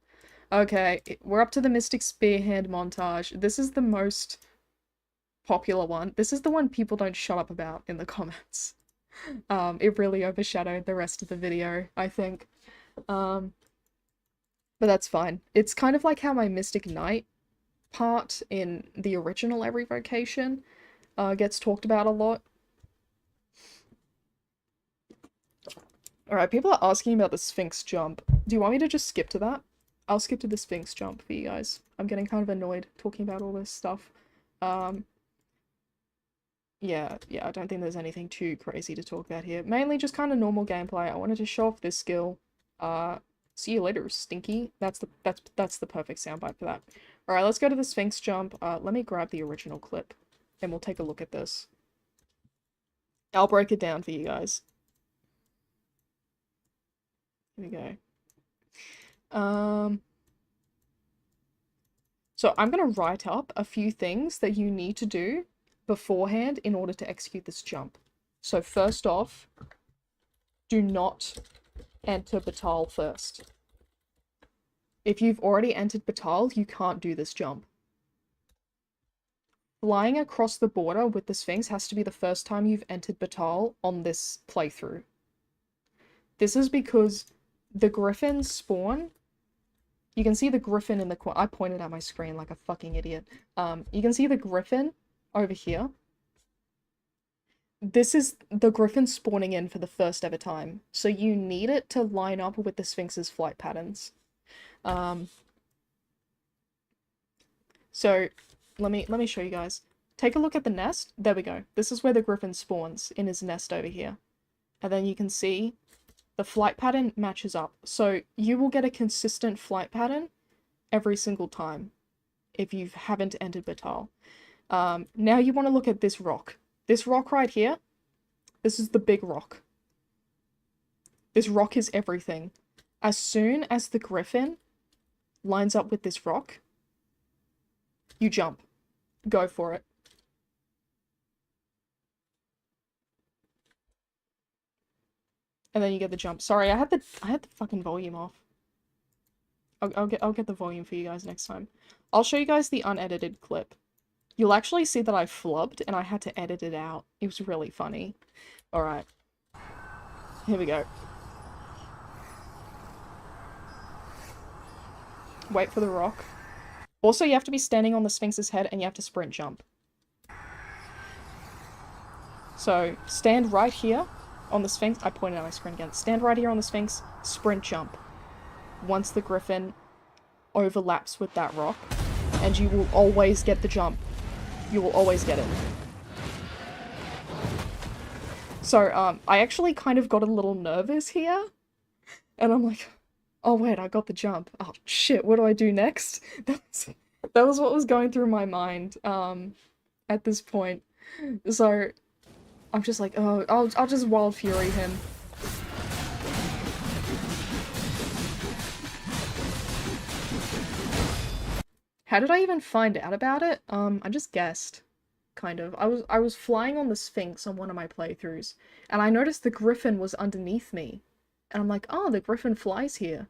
Okay, we're up to the Mystic Spearhand montage. This is the most popular one. This is the one people don't shut up about in the comments. It really overshadowed the rest of the video, I think. But that's fine. It's kind of like how my Mystic Knight part in the original Every Vocation gets talked about a lot. Alright, people are asking about the Sphinx jump. Do you want me to just skip to that? I'll skip to the Sphinx jump for you guys. I'm getting kind of annoyed talking about all this stuff. Yeah, I don't think there's anything too crazy to talk about here. Mainly just kind of normal gameplay. I wanted to show off this skill. See you later, Stinky. That's the perfect soundbite for that. Alright, let's go to the Sphinx jump. Let me grab the original clip, and we'll take a look at this. I'll break it down for you guys. Here we go. So I'm gonna write up a few things that you need to do beforehand in order to execute this jump. So first off, do not enter Batal first. If you've already entered Batal, you can't do this jump. Flying across the border with the Sphinx has to be the first time you've entered Batal on this playthrough. This is because the griffins spawn. You can see the griffin in the corner. I pointed at my screen like a fucking idiot. You can see the griffin over here. this is the griffin spawning in for the first ever time. So you need it to line up with the Sphinx's flight patterns. So let me show you guys. Take a look at the nest. There we go. This is where the griffin spawns, in his nest over here. And then you can see the flight pattern matches up. So you will get a consistent flight pattern every single time if you haven't entered Batal. Now you want to look at this rock. This rock right here, this is the big rock. This rock is everything. As soon as the griffin lines up with this rock, you jump. Go for it. And then you get the jump. Sorry, I had the fucking volume off. I'll get the volume for you guys next time. I'll show you guys the unedited clip. You'll actually see that I flubbed and I had to edit it out. It was really funny. Alright. Here we go. Wait for the rock. Also, you have to be standing on the Sphinx's head and you have to sprint jump. So, stand right here on the Sphinx. I pointed out my screen again. Stand right here on the Sphinx, sprint jump. Once the griffin overlaps with that rock, and you will always get the jump. You will always get it. So, I actually kind of got a little nervous here. And I'm like, oh wait, I got the jump. Oh shit, what do I do next? That was what was going through my mind, at this point. So, I'm just like, oh, I'll just Wild Fury him. How did I even find out about it? I just guessed. Kind of. I was flying on the Sphinx on one of my playthroughs, and I noticed the griffin was underneath me. And I'm like, oh, the griffin flies here.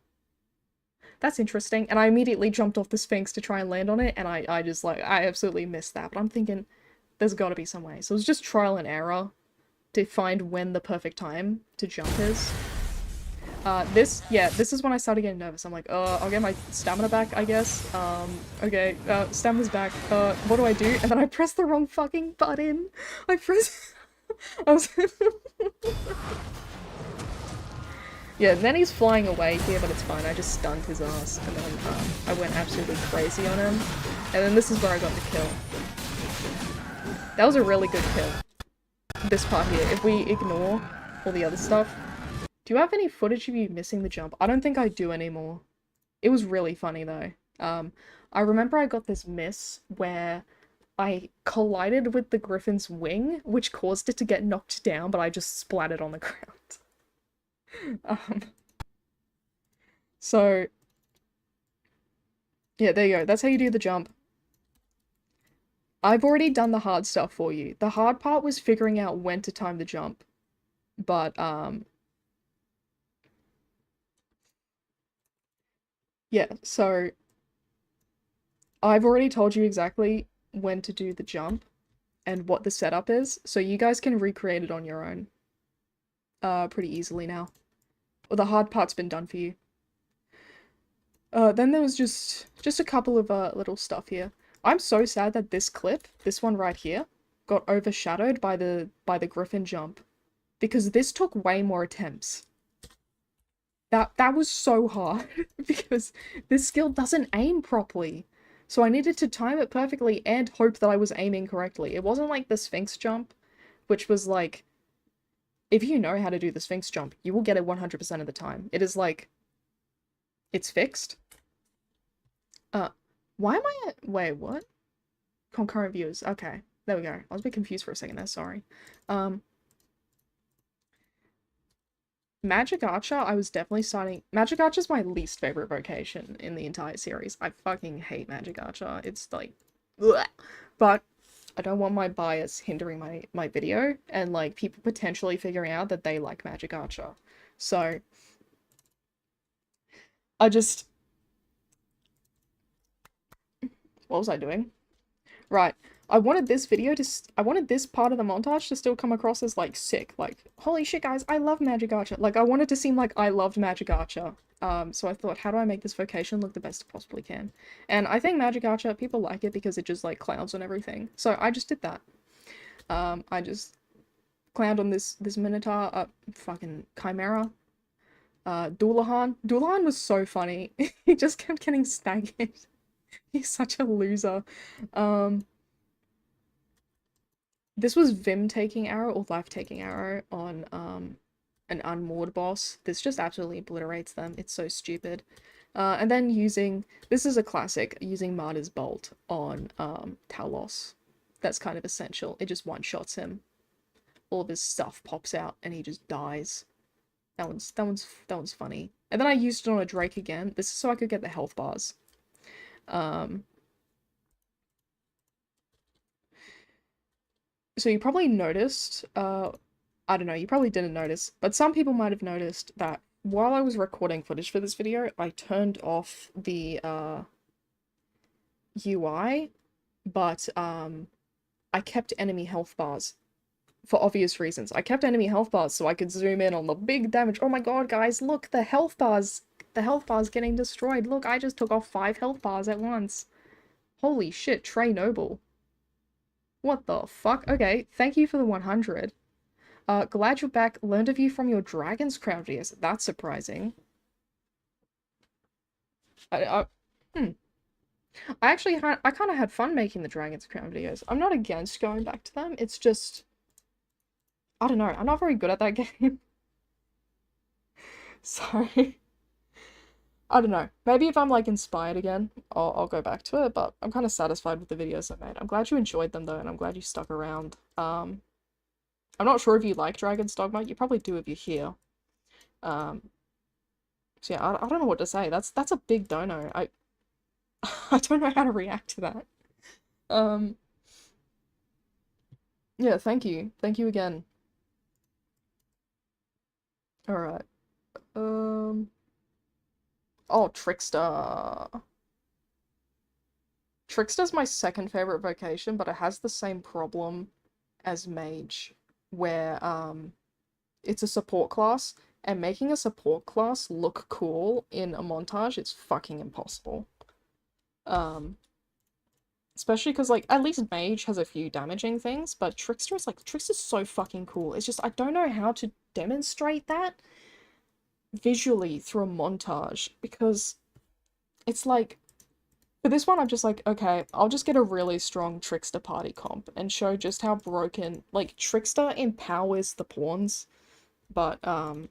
That's interesting. And I immediately jumped off the Sphinx to try and land on it, and I absolutely missed that. But I'm thinking, there's gotta be some way. So it was just trial and error to find when the perfect time to jump is. This is when I started getting nervous. I'm like, I'll get my stamina back, I guess. Okay, stamina's back. What do I do? And then I pressed the wrong fucking button. I was... Yeah, and then he's flying away here, but it's fine. I just stunned his ass, and then, I went absolutely crazy on him. And then this is where I got the kill. That was a really good kill. This part here. If we ignore all the other stuff. Do you have any footage of you missing the jump? I don't think I do anymore. It was really funny though. I remember I got this miss where I collided with the griffin's wing, which caused it to get knocked down, but I just splattered on the ground. So yeah, there you go. That's how you do the jump. I've already done the hard stuff for you. The hard part was figuring out when to time the jump. But, yeah, so I've already told you exactly when to do the jump and what the setup is, so you guys can recreate it on your own pretty easily now. Or the hard part's been done for you. Then there was just a couple of little stuff here. I'm so sad that this clip, this one right here, got overshadowed by the griffin jump. Because this took way more attempts. That was so hard, because this skill doesn't aim properly. So I needed to time it perfectly and hope that I was aiming correctly. It wasn't like the Sphinx jump, which was like, if you know how to do the Sphinx jump, you will get it 100% of the time. It is like, it's fixed. Why am I at, wait, what? Concurrent views, okay. There we go. I was a bit confused for a second there, sorry. Magic Archer, I was definitely starting... Magic Archer's my least favorite vocation in the entire series. I fucking hate Magic Archer. It's like... bleh. But I don't want my bias hindering my video and, like, people potentially figuring out that they like Magic Archer. So... I just... What was I doing? Right. I wanted this video to, I wanted this part of the montage to still come across as, like, sick. Like, holy shit, guys, I love Magic Archer. Like, I wanted to seem like I loved Magic Archer. So I thought, how do I make this vocation look the best I possibly can? And I think Magic Archer, people like it because it just, like, clowns on everything. So I just did that. clowned on this Minotaur, fucking Chimera. Doulahan. Doulahan was so funny. He just kept getting staggered. He's such a loser. This was Vim taking arrow or life taking arrow on an unmoored boss. This just absolutely obliterates them. It's so stupid. And then this is a classic, using Martyr's Bolt on Talos. That's kind of essential. It just one-shots him. All of his stuff pops out and he just dies. That one's funny. And then I used it on a Drake again. This is so I could get the health bars. So you probably noticed, I don't know, you probably didn't notice, but some people might have noticed that while I was recording footage for this video, I turned off the UI, but I kept enemy health bars for obvious reasons. I kept enemy health bars so I could zoom in on the big damage. Oh my god, guys, look, the health bar's getting destroyed. Look, I just took off 5 health bars at once. Holy shit, Trey Noble. What the fuck? Okay, thank you for the 100. Glad you're back. Learned of you from your Dragon's Crown videos. That's surprising. I actually kind of had fun making the Dragon's Crown videos. I'm not against going back to them. It's just, I don't know. I'm not very good at that game. Sorry. I don't know. Maybe if I'm like inspired again, I'll go back to it, but I'm kind of satisfied with the videos I made. I'm glad you enjoyed them though, and I'm glad you stuck around. I'm not sure if you like Dragon's Dogma. You probably do if you're here. So yeah, I don't know what to say. That's a big dono. I don't know how to react to that. Yeah, thank you. Thank you again. Alright. Oh, Trickster. Trickster's my second favorite vocation, but it has the same problem as Mage, where, it's a support class, and making a support class look cool in a montage is fucking impossible. Especially because, like, at least Mage has a few damaging things, but Trickster's so fucking cool. It's just, I don't know how to demonstrate that visually through a montage, because it's like, for this one I'm just like, okay, I'll just get a really strong Trickster party comp and show just how broken, like, Trickster empowers the pawns, but, and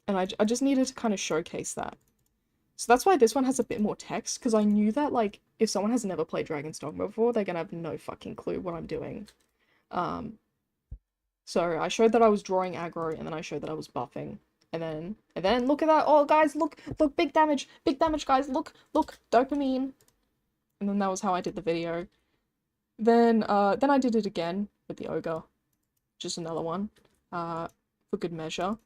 I just needed to kind of showcase that. So that's why this one has a bit more text, because I knew that, like, if someone has never played Dragon's Dogma before, they're gonna have no fucking clue what I'm doing. So I showed that I was drawing aggro, and then I showed that I was buffing. And then look at that. Oh, guys, look, big damage, guys, look, dopamine. And then that was how I did the video. Then I did it again with the ogre. Just another one, for good measure.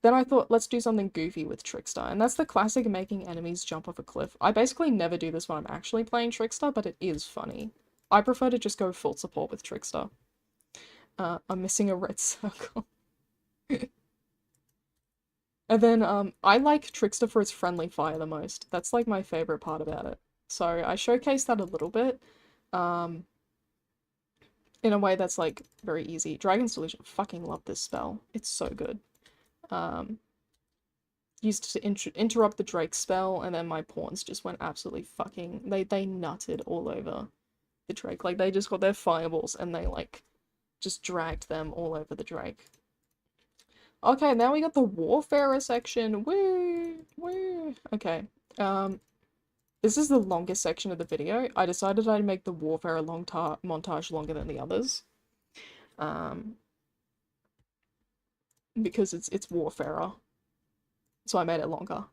Then I thought, let's do something goofy with Trickster, and that's the classic making enemies jump off a cliff. I basically never do this when I'm actually playing Trickster, but it is funny. I prefer to just go full support with Trickster. I'm missing a red circle. And then, I like Trickster for its friendly fire the most. That's, like, my favorite part about it. So, I showcased that a little bit, in a way that's, like, very easy. Dragon's Delusion, fucking love this spell. It's so good. Used to interrupt the Drake spell, and then my pawns just went absolutely fucking, they nutted all over the Drake. Like, they just got their fireballs, and they, like, just dragged them all over the Drake. Okay, now we got the Warfarer section. Woo! Woo! Okay. This is the longest section of the video. I decided I'd make the Warfarer montage longer than the others. Because it's Warfarer. So I made it longer.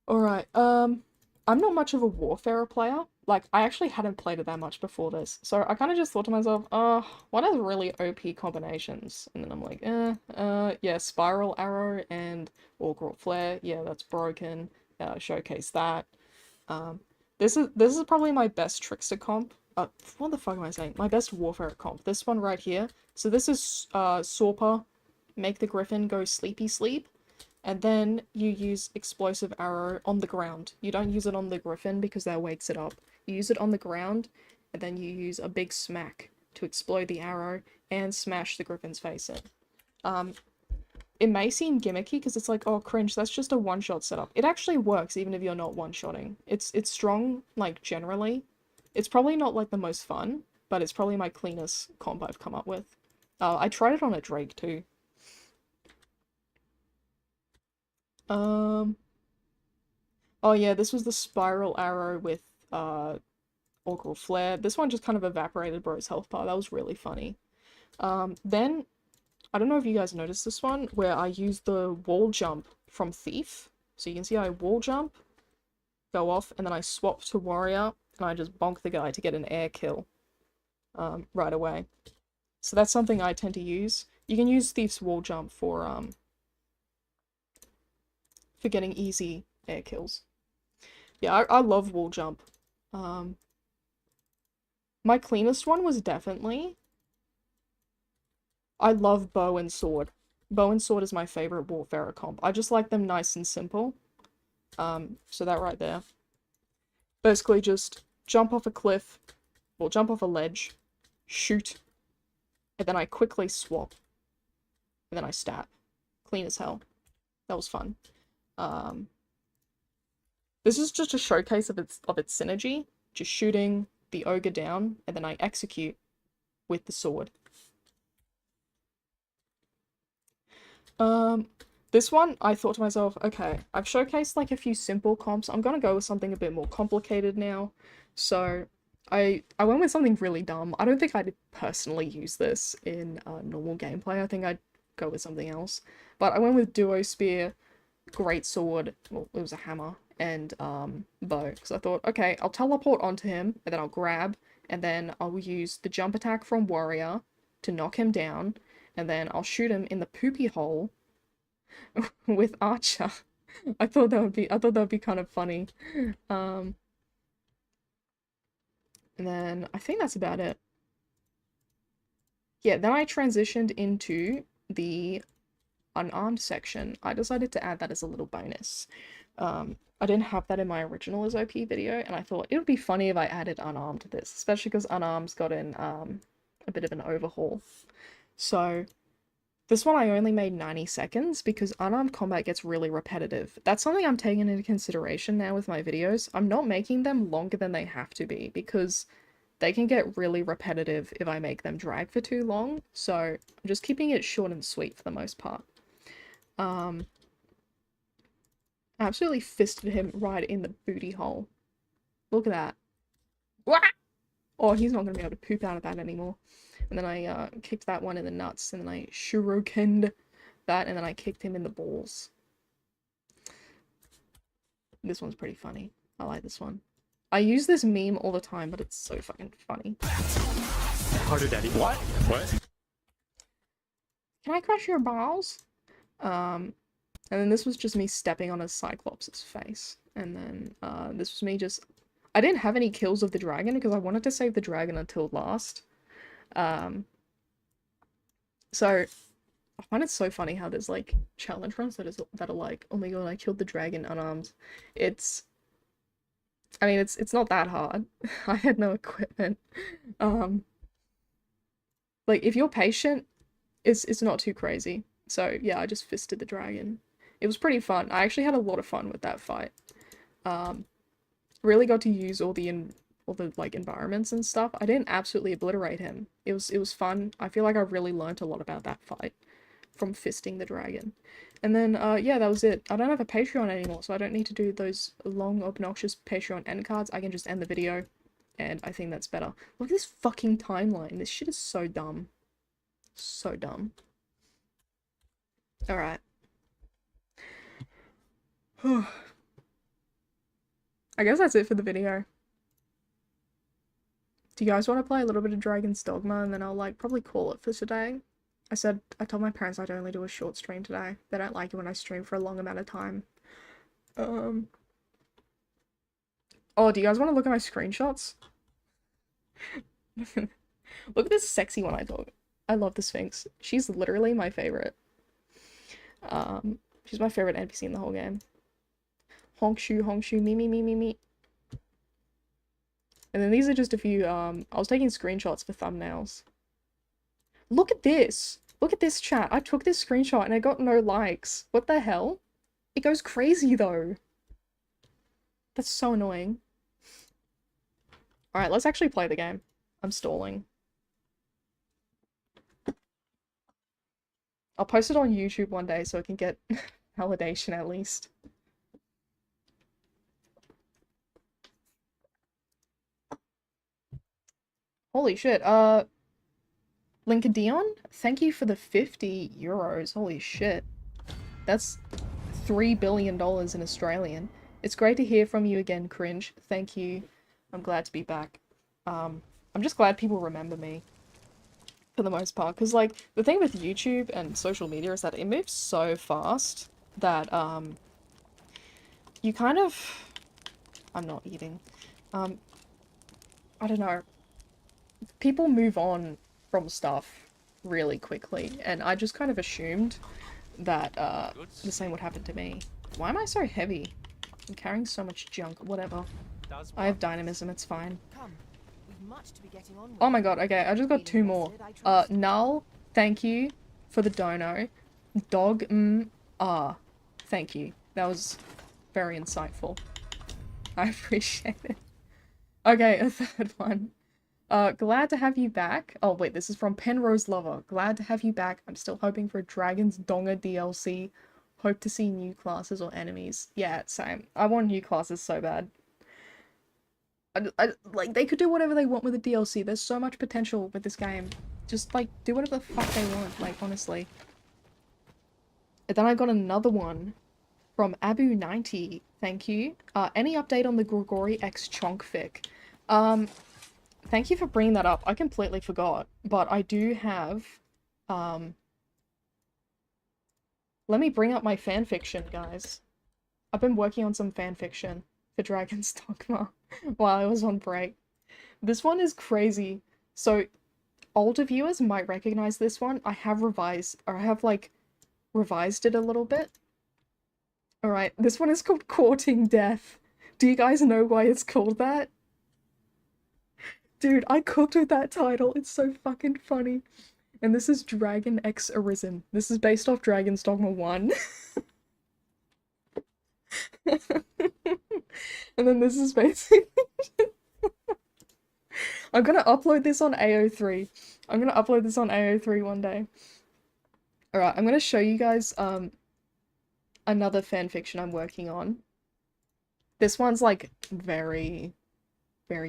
Alright, I'm not much of a Warfarer player. Like, I actually hadn't played it that much before this. So I kind of just thought to myself, what are really OP combinations? And then I'm like, yeah, Spiral Arrow and Orgral Flare. Yeah, that's broken. Showcase that. This is probably my best Trickster comp. What the fuck am I saying? My best Warfare comp. This one right here. So this is, Sorpa. Make the Griffin go sleepy sleep. And then you use Explosive Arrow on the ground. You don't use it on the Griffin because that wakes it up. You use it on the ground, and then you use a big smack to explode the arrow and smash the griffin's face in. It may seem gimmicky because it's like, oh, cringe, that's just a one-shot setup. It actually works even if you're not one-shotting. It's strong, like, generally. It's probably not, like, the most fun, but it's probably my cleanest comp I've come up with. I tried it on a Drake, too. Oh yeah, this was the spiral arrow with, Orcal Flare. This one just kind of evaporated bro's health bar. That was really funny. Then, I don't know if you guys noticed this one, where I used the wall jump from Thief. So you can see I wall jump, go off, and then I swap to Warrior, and I just bonk the guy to get an air kill, right away. So that's something I tend to use. You can use Thief's wall jump for getting easy air kills. Yeah, I love wall jump. My cleanest one was definitely... I love bow and sword. Bow and sword is my favorite Warfarer comp. I just like them nice and simple. So that right there. Basically just jump off a cliff, or jump off a ledge, shoot, and then I quickly swap, and then I stab. Clean as hell. That was fun. This is just a showcase of its synergy. Just shooting the ogre down, and then I execute with the sword. This one, I thought to myself, okay, I've showcased like a few simple comps. I'm gonna go with something a bit more complicated now. So I went with something really dumb. I don't think I'd personally use this in normal gameplay. I think I'd go with something else. But I went with Duo Spear, Great Sword, well, it was a hammer, and bow. Because I thought, okay, I'll teleport onto him, and then I'll grab, and then I'll use the jump attack from Warrior to knock him down, and then I'll shoot him in the poopy hole with Archer. I thought that would be kind of funny. And then I think that's about it. Yeah, then I transitioned into the unarmed section. I decided to add that as a little bonus. I didn't have that in my original as OP video, and I thought it would be funny if I added unarmed to this, especially because unarmed's got in a bit of an overhaul. So this one I only made 90 seconds because unarmed combat gets really repetitive. That's something I'm taking into consideration now with my videos. I'm not making them longer than they have to be because they can get really repetitive if I make them drag for too long. So I'm just keeping it short and sweet for the most part. I absolutely fisted him right in the booty hole. Look at that. Wah! Oh, he's not going to be able to poop out of that anymore. And then I kicked that one in the nuts, and then I shurikenned that, and then I kicked him in the balls. This one's pretty funny. I like this one. I use this meme all the time, but it's so fucking funny.
Harder, daddy. What? What?
Can I crush your balls? And then this was just me stepping on a Cyclops' face. And then this was me just... I didn't have any kills of the dragon because I wanted to save the dragon until last. So I find it so funny how there's like challenge runs that are like, oh my god, I killed the dragon unarmed. I mean, it's not that hard. I had no equipment. Like if you're patient, it's not too crazy. So yeah, I just fisted the dragon. It was pretty fun. I actually had a lot of fun with that fight. Really got to use all the like environments and stuff. I didn't absolutely obliterate him. It was fun. I feel like I really learned a lot about that fight from fisting the dragon. And then yeah, that was it. I don't have a Patreon anymore, so I don't need to do those long obnoxious Patreon end cards. I can just end the video, and I think that's better. Look at this fucking timeline. This shit is so dumb. So dumb. Alright. I guess that's it for the video. Do you guys want to play a little bit of Dragon's Dogma, and then I'll like probably call it for today? I told my parents I'd only do a short stream today. They don't like it when I stream for a long amount of time. Oh, do you guys want to look at my screenshots? Look at this sexy one I took. I love the Sphinx. She's literally my favorite. She's my favorite NPC in the whole game. Honk shoe, me. And then these are just a few, I was taking screenshots for thumbnails. Look at this! Look at this, chat. I took this screenshot and I got no likes. What the hell? It goes crazy though. That's so annoying. Alright, let's actually play the game. I'm stalling. I'll post it on YouTube one day so it can get validation at least. Holy shit, Linkadion, thank you for the 50 euros. Holy shit. That's $3 billion in Australian. It's great to hear from you again, Cringe. Thank you. I'm glad to be back. I'm just glad people remember me. For the most part. Because, like, the thing with YouTube and social media is that it moves so fast that, you kind of... I'm not eating. I don't know. People move on from stuff really quickly, and I just kind of assumed that the same would happen to me. Why am I so heavy? I'm carrying so much junk. Whatever. I have dynamism, it's fine.
Come. We've much to be getting on with.
Oh my god, okay, I just got 2 more. Null, thank you for the dono. Dogma, thank you. That was very insightful. I appreciate it. Okay, a third one. Glad to have you back. Oh wait, this is from Penrose Lover. Glad to have you back. I'm still hoping for Dragon's Donga DLC. Hope to see new classes or enemies. Yeah, same. I want new classes so bad. Like, they could do whatever they want with the DLC. There's so much potential with this game. Just, like, do whatever the fuck they want, like, honestly. And then I got another one from Abu90. Thank you. Any update on the Grigori X Chonk fic? Thank you for bringing that up. I completely forgot. But I do have, let me bring up my fanfiction, guys. I've been working on some fanfiction for Dragon's Dogma while I was on break. This one is crazy. So, older viewers might recognize this one. I have revised it a little bit. Alright, this one is called Courting Death. Do you guys know why it's called that? Dude, I cooked with that title. It's so fucking funny. And this is Dragon X Arisen. This is based off Dragon's Dogma 1. And then this is basically... I'm gonna upload this on AO3. I'm gonna upload this on AO3 one day. Alright, I'm gonna show you guys, another fanfiction I'm working on. This one's, like, very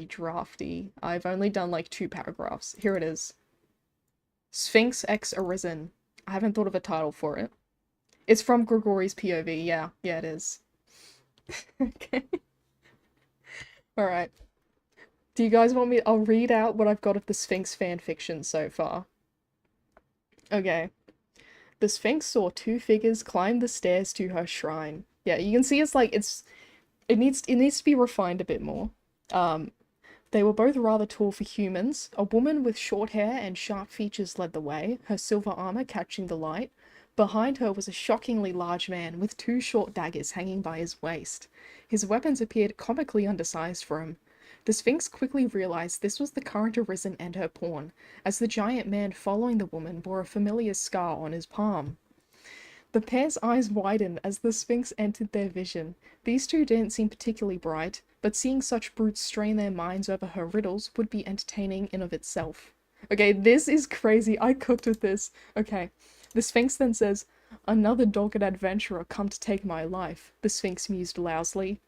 drafty. I've only done, like, 2 paragraphs. Here it is. Sphinx X Arisen. I haven't thought of a title for it. It's from Grigori's POV, yeah. Yeah, it is. Okay. Alright. Do you guys want me- I'll read out what I've got of the Sphinx fanfiction so far. Okay. The Sphinx saw 2 figures climb the stairs to her shrine. Yeah, you can see it's like, it needs to be refined a bit more. They were both rather tall for humans. A woman with short hair and sharp features led the way, her silver armor catching the light. Behind her was a shockingly large man with 2 short daggers hanging by his waist. His weapons appeared comically undersized for him. The Sphinx quickly realized this was the current Arisen and her pawn, as the giant man following the woman bore a familiar scar on his palm. The pair's eyes widened as the Sphinx entered their vision. These two didn't seem particularly bright, but seeing such brutes strain their minds over her riddles would be entertaining in of itself. Okay, this is crazy. I cooked with this. Okay. The Sphinx then says, "Another dogged adventurer come to take my life," the Sphinx mused loudly.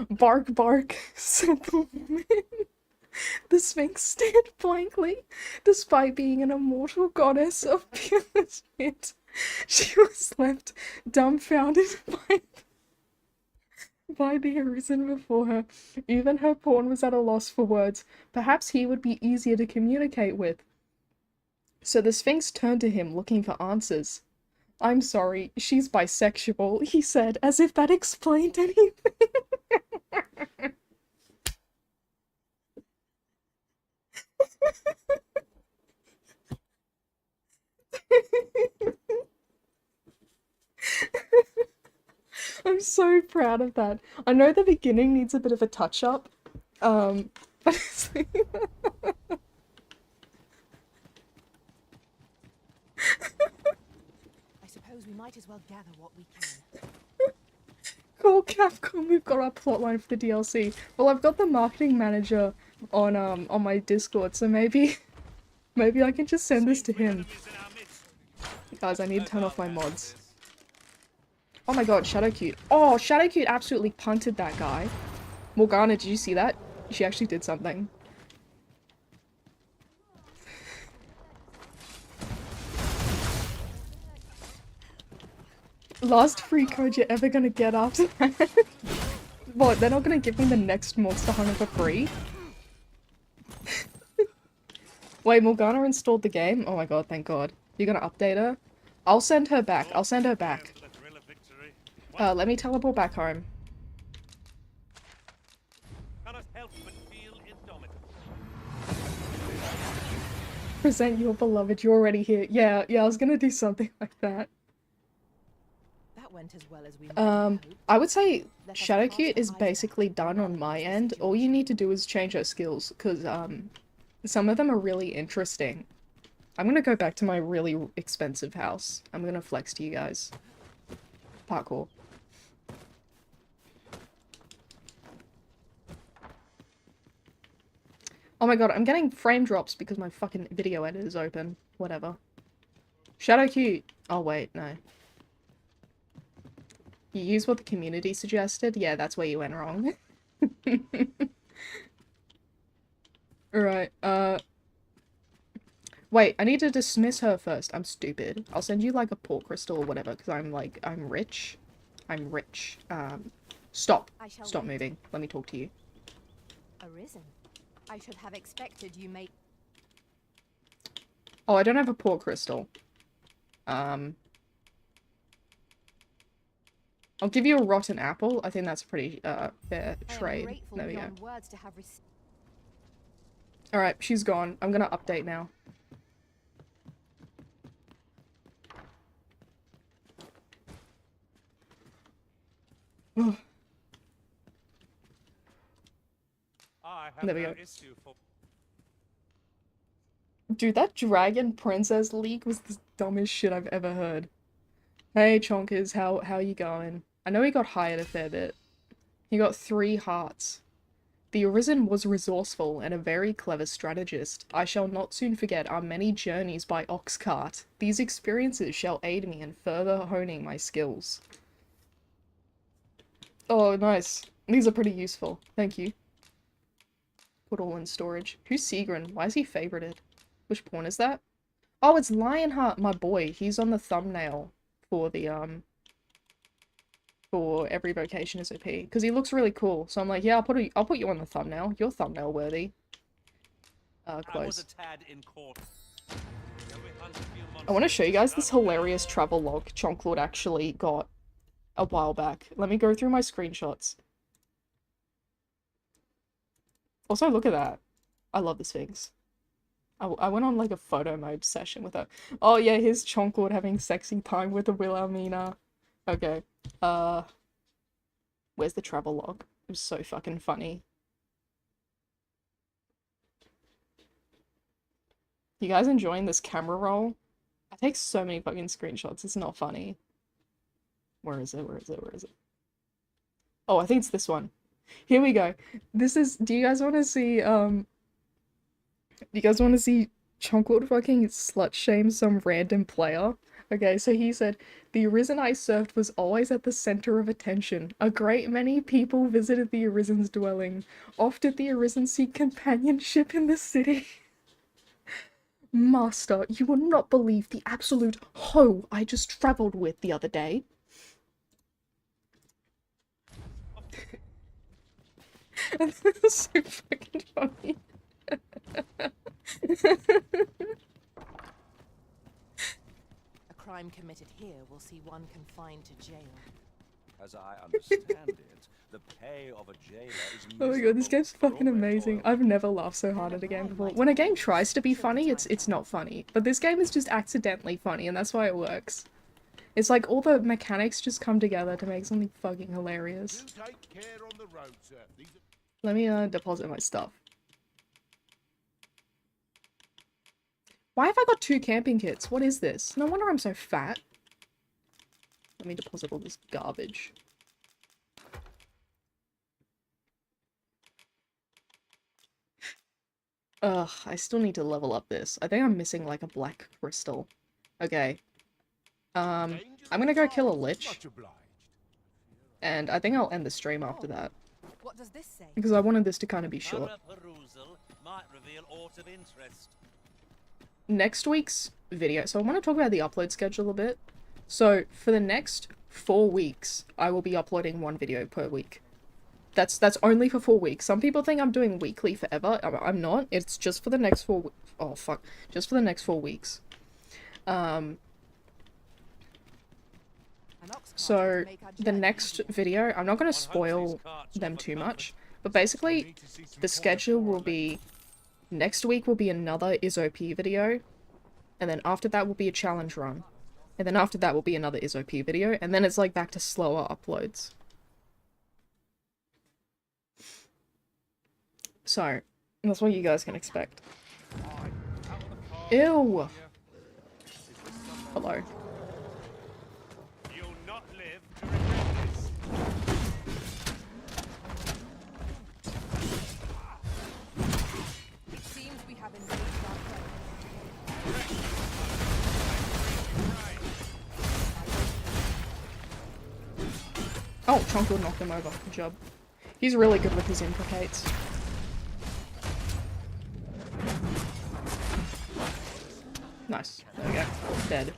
"Bark, bark," said the woman. The Sphinx stared blankly. Despite being an immortal goddess of pure shit, she was left dumbfounded by the Arisen before her. Even her pawn was at a loss for words. Perhaps he would be easier to communicate with. So the Sphinx turned to him, looking for answers. "I'm sorry, she's bisexual," he said, as if that explained anything. I'm so proud of that. I know the beginning needs a bit of a touch-up, But it's like
I suppose we might as well gather what we can.
Cool, Capcom, we've got our plotline for the DLC. Well, I've got the marketing manager on my Discord, so maybe I can just send this to him. Guys, I need to turn off my mods. Oh my god, Shadowcute. Oh, Shadowcute absolutely punted that guy. Morgana, did you see that? She actually did something. Last free code you're ever gonna get after that. What, they're not gonna give me the next Monster Hunter for free? Wait, Morgana installed the game? Oh my god, thank god. You're gonna update her? I'll send her back. I'll send her back. Let me teleport back home. Present your beloved, you're already here. Yeah, I was gonna do something like that.
That went as well as we might have hoped.
I would say
Let us
Shadowcute
cast
is
our eyes
basically
out.
done on my end. All you need to do is change her skills, because, some of them are really interesting. I'm gonna go back to my really expensive house. I'm gonna flex to you guys. Parkour. Oh my god, I'm getting frame drops because my fucking video editor is open. Whatever. Shadowcute! Oh wait, no. You use what the community suggested? Yeah, that's where you went wrong. Alright, wait, I need to dismiss her first. I'm stupid. I'll send you like a port crystal or whatever, because I'm rich. I'm rich. Stop. Stop moving. Let me talk to you.
Arisen. I should have expected you may.
Oh, I don't have a port crystal. I'll give you a rotten apple. I think that's a pretty, fair trade. There we go.
Words to have received.
Alright, she's gone. I'm gonna update now. There we go. Dude, that Dragon Princess leak was the dumbest shit I've ever heard. Hey, Chonkers, how you going? I know he got hired a fair bit. He got 3 hearts. The Arisen was resourceful and a very clever strategist. I shall not soon forget our many journeys by ox cart. These experiences shall aid me in further honing my skills. Oh, nice. These are pretty useful. Thank you. Put all in storage. Who's Seagrin? Why is he favorited? Which pawn is that? Oh, it's Lionheart, my boy. He's on the thumbnail for the, for every vocation is OP. Because he looks really cool. So I'm like, yeah, I'll put you on the thumbnail. You're thumbnail worthy. Close. I want to show you guys this hilarious travel log Chonk actually got a while back. Let me go through my screenshots. Also, look at that. I love the Sphinx. I went on like a photo mode session with her. Oh yeah, here's Chonk having sexy time with the Wilhelmina. Okay. Where's the travel log? It was so fucking funny. You guys enjoying this camera roll? I take so many fucking screenshots, it's not funny. Where is it? Where is it? Where is it? Oh, I think it's this one. Here we go. This is, do you guys want to see, Chonk fucking slut shame some random player? Okay, so he said, the Arisen I served was always at the center of attention. A great many people visited the Arisen's dwelling. Oft did the Arisen seek companionship in the city. Master, you will not believe the absolute hoe I just traveled with the other day. This is so fucking funny.
A crime committed here will see one confined to jail.
As I understand it, the pay of a jailer is
Oh my god, this game's fucking amazing. I've never laughed so hard at a game before. When a game tries to be funny, it's not funny. But this game is just accidentally funny, and that's why it works. It's like all the mechanics just come together to make something fucking hilarious. Let me deposit my stuff. Why have I got 2 camping kits? What is this? No wonder I'm so fat. Let me deposit all this garbage. Ugh, I still need to level up this. I think I'm missing like a black crystal. Okay. I'm gonna go kill a lich. And I think I'll end the stream after that.
What does this say?
Because I wanted this to kind of be short.
Perusal might reveal aught of interest.
Next week's video, so I want to talk about the upload schedule a bit. So for the next 4 weeks, I will be uploading 1 video per week. That's only for 4 weeks. Some people think I'm doing weekly forever. I'm not. It's just for the next 4 oh fuck. Just for the next 4 weeks. So the next video, I'm not going to spoil them too much, but basically the schedule will be next week will be another ISOP video, and then after that will be a challenge run, and then after that will be another ISOP video, and then it's like back to slower uploads. So that's what you guys can expect. Ew. Hello.
You'll not live to regret this.
It seems we have engaged our foe.
Oh, Chonk will knock him over. Good job. He's really good with his implicates. Nice. There we go. Dead.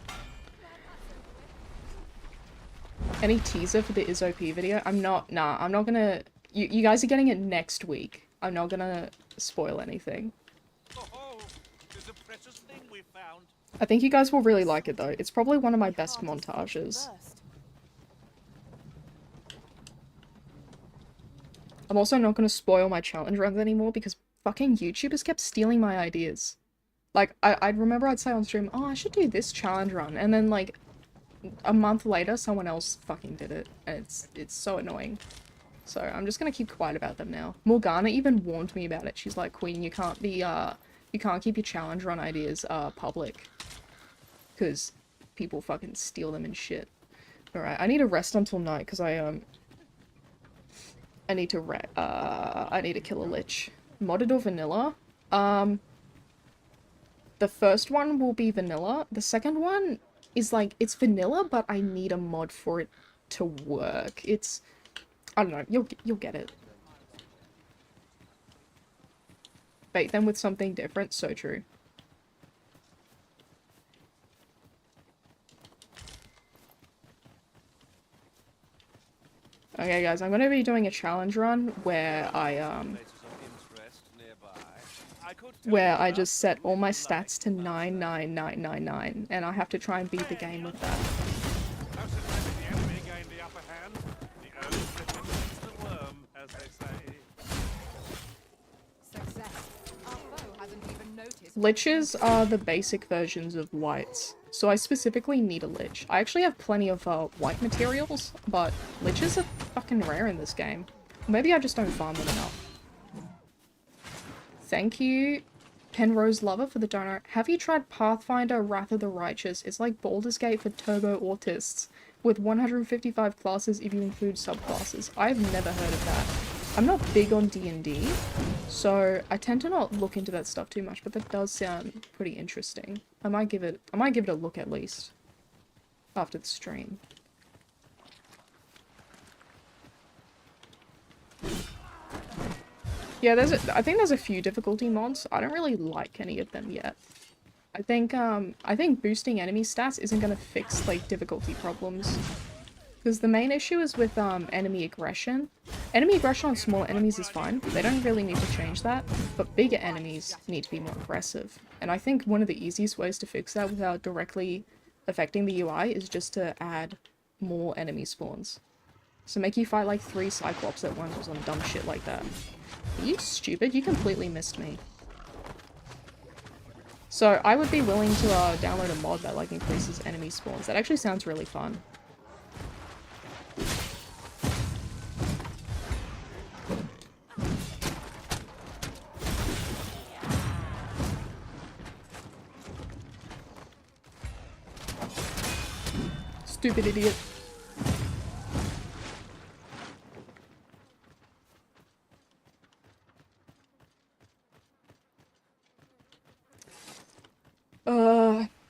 Any teaser for the ISOP video? I'm not gonna... You guys are getting it next week. I'm not gonna spoil anything.
Oh, there's a precious thing we found.
I think you guys will really like it though. It's probably one of my best montages.
First.
I'm also not gonna spoil my challenge runs anymore because fucking YouTubers kept stealing my ideas. Like, I'd remember I'd say on stream, oh, I should do this challenge run, and then like a month later someone else fucking did it, and it's so annoying. So I'm just gonna keep quiet about them now. Morgana even warned me about it. She's like, Queen, you can't be you can't keep your challenge run ideas public, because people fucking steal them and shit. Alright, I need to rest until night because I need to kill a lich. Modded or vanilla? The first one will be vanilla. The second one is like, it's vanilla, but I need a mod for it to work. It's, I don't know, you'll get it. Bait them with something different, so true. Okay guys, I'm gonna be doing a challenge run where I just set all my stats to 99999 and I have to try and beat the game with that. Liches are the basic versions of whites, so I specifically need a lich. I actually have plenty of white materials, but liches are fucking rare in this game. Maybe I just don't farm them enough. Thank you, Penrose Lover, for the donut. Have you tried Pathfinder Wrath of the Righteous? It's like Baldur's Gate for turbo autists, with 155 classes if you include subclasses. I've never heard of that. I'm not big on D&D, so I tend to not look into that stuff too much, but that does sound pretty interesting. I might give it a look at least after the stream. Yeah, I think there's a few difficulty mods. I don't really like any of them yet. I think boosting enemy stats isn't gonna fix like difficulty problems. Because the main issue is with enemy aggression. Enemy aggression on smaller enemies is fine. They don't really need to change that. But bigger enemies need to be more aggressive. And I think one of the easiest ways to fix that without directly affecting the UI is just to add more enemy spawns. So make you fight like 3 Cyclops at once or some dumb shit like that. Are you stupid? You completely missed me. So I would be willing to download a mod that like increases enemy spawns. That actually sounds really fun. Stupid idiot.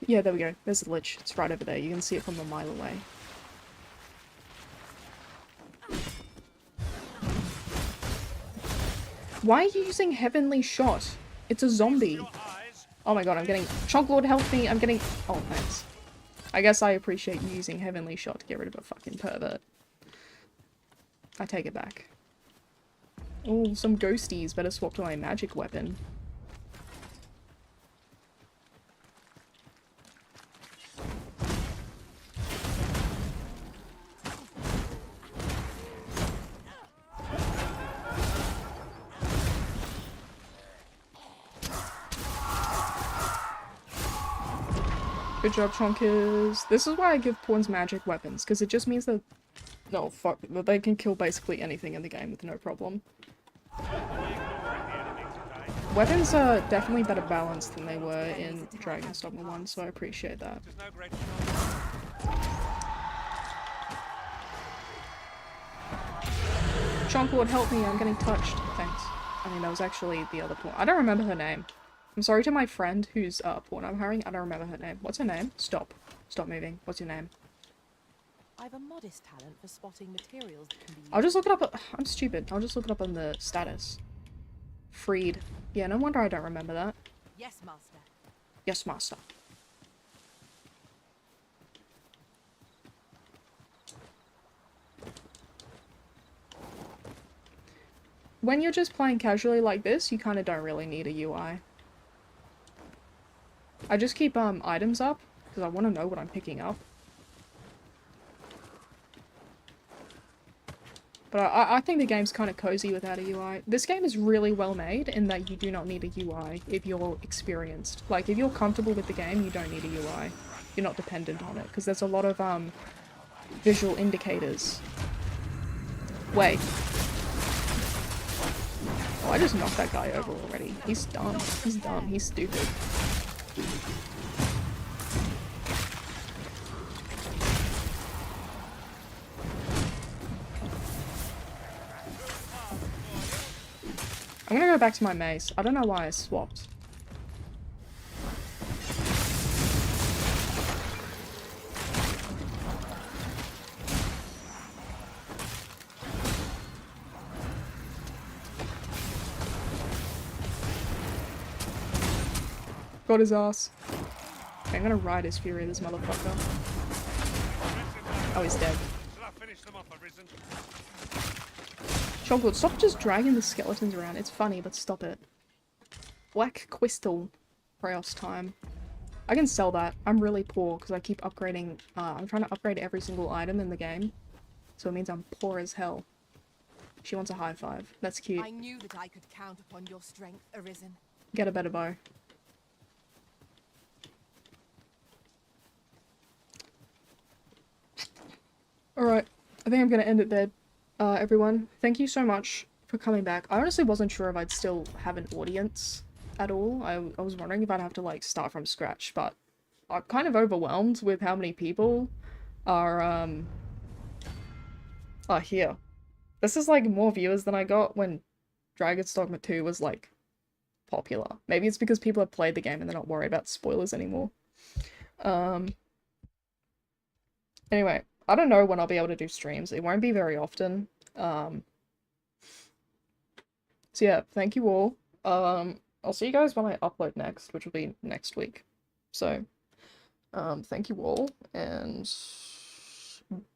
Yeah, there we go. There's the lich. It's right over there. You can see it from a mile away. Why are you using Heavenly Shot? It's a zombie. Oh my god, I'm getting... Chonk Lord, help me! I'm getting... Oh, thanks. I guess I appreciate you using Heavenly Shot to get rid of a fucking pervert. I take it back. Oh, some ghosties. Better swap to my magic weapon. Good job, Chonkers. This is why I give pawns magic weapons, because it just means that... No, fuck. That they can kill basically anything in the game with no problem. Weapons are definitely better balanced than they were in Dragon's Dogma 1, so I appreciate that. Chonk Lord, help me, I'm getting touched. Thanks. I mean, that was actually the other pawn. I don't remember her name. I'm sorry to my friend who's pawn I'm hiring. I don't remember her name. What's her name? Stop. Stop moving. What's your name?
I've a modest talent for spotting materials that can be used.
I'll just look it up. I'm stupid. I'll just look it up on the status. Freed. Yeah, no wonder I don't remember that.
Yes, master.
Yes, master. When you're just playing casually like this, you kind of don't really need a UI. I just keep items up because I want to know what I'm picking up. But I think the game's kind of cozy without a UI. This game is really well made in that you do not need a UI if you're experienced. Like, if you're comfortable with the game, you don't need a UI. You're not dependent on it, because there's a lot of visual indicators. Wait. Oh, I just knocked that guy over already. He's dumb. He's dumb. He's stupid. I'm gonna go back to my mace. I don't know why I swapped. Got his ass. Okay, I'm gonna ride his fury, this motherfucker. Oh, he's dead. Chocolate, stop just dragging the skeletons around. It's funny, but stop it. Black Crystal. Chaos time. I can sell that. I'm really poor because I keep upgrading. I'm trying to upgrade every single item in the game. So it means I'm poor as hell. She wants a high five. That's cute.
I knew that I could count upon your strength, Arisen.
Get a better bow. Alright, I think I'm gonna end it there. Everyone, thank you so much for coming back. I honestly wasn't sure if I'd still have an audience at all. I was wondering if I'd have to, like, start from scratch, but I'm kind of overwhelmed with how many people are here. This is, like, more viewers than I got when Dragon's Dogma 2 was, like, popular. Maybe it's because people have played the game and they're not worried about spoilers anymore. Anyway. I don't know when I'll be able to do streams. It won't be very often. So yeah, thank you all. I'll see you guys when I upload next, which will be next week. So, thank you all, and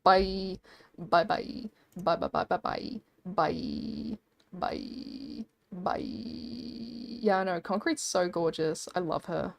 bye. Bye bye. Bye bye bye bye bye. Bye. Bye. Bye. Yeah, I know, Concrete's so gorgeous. I love her.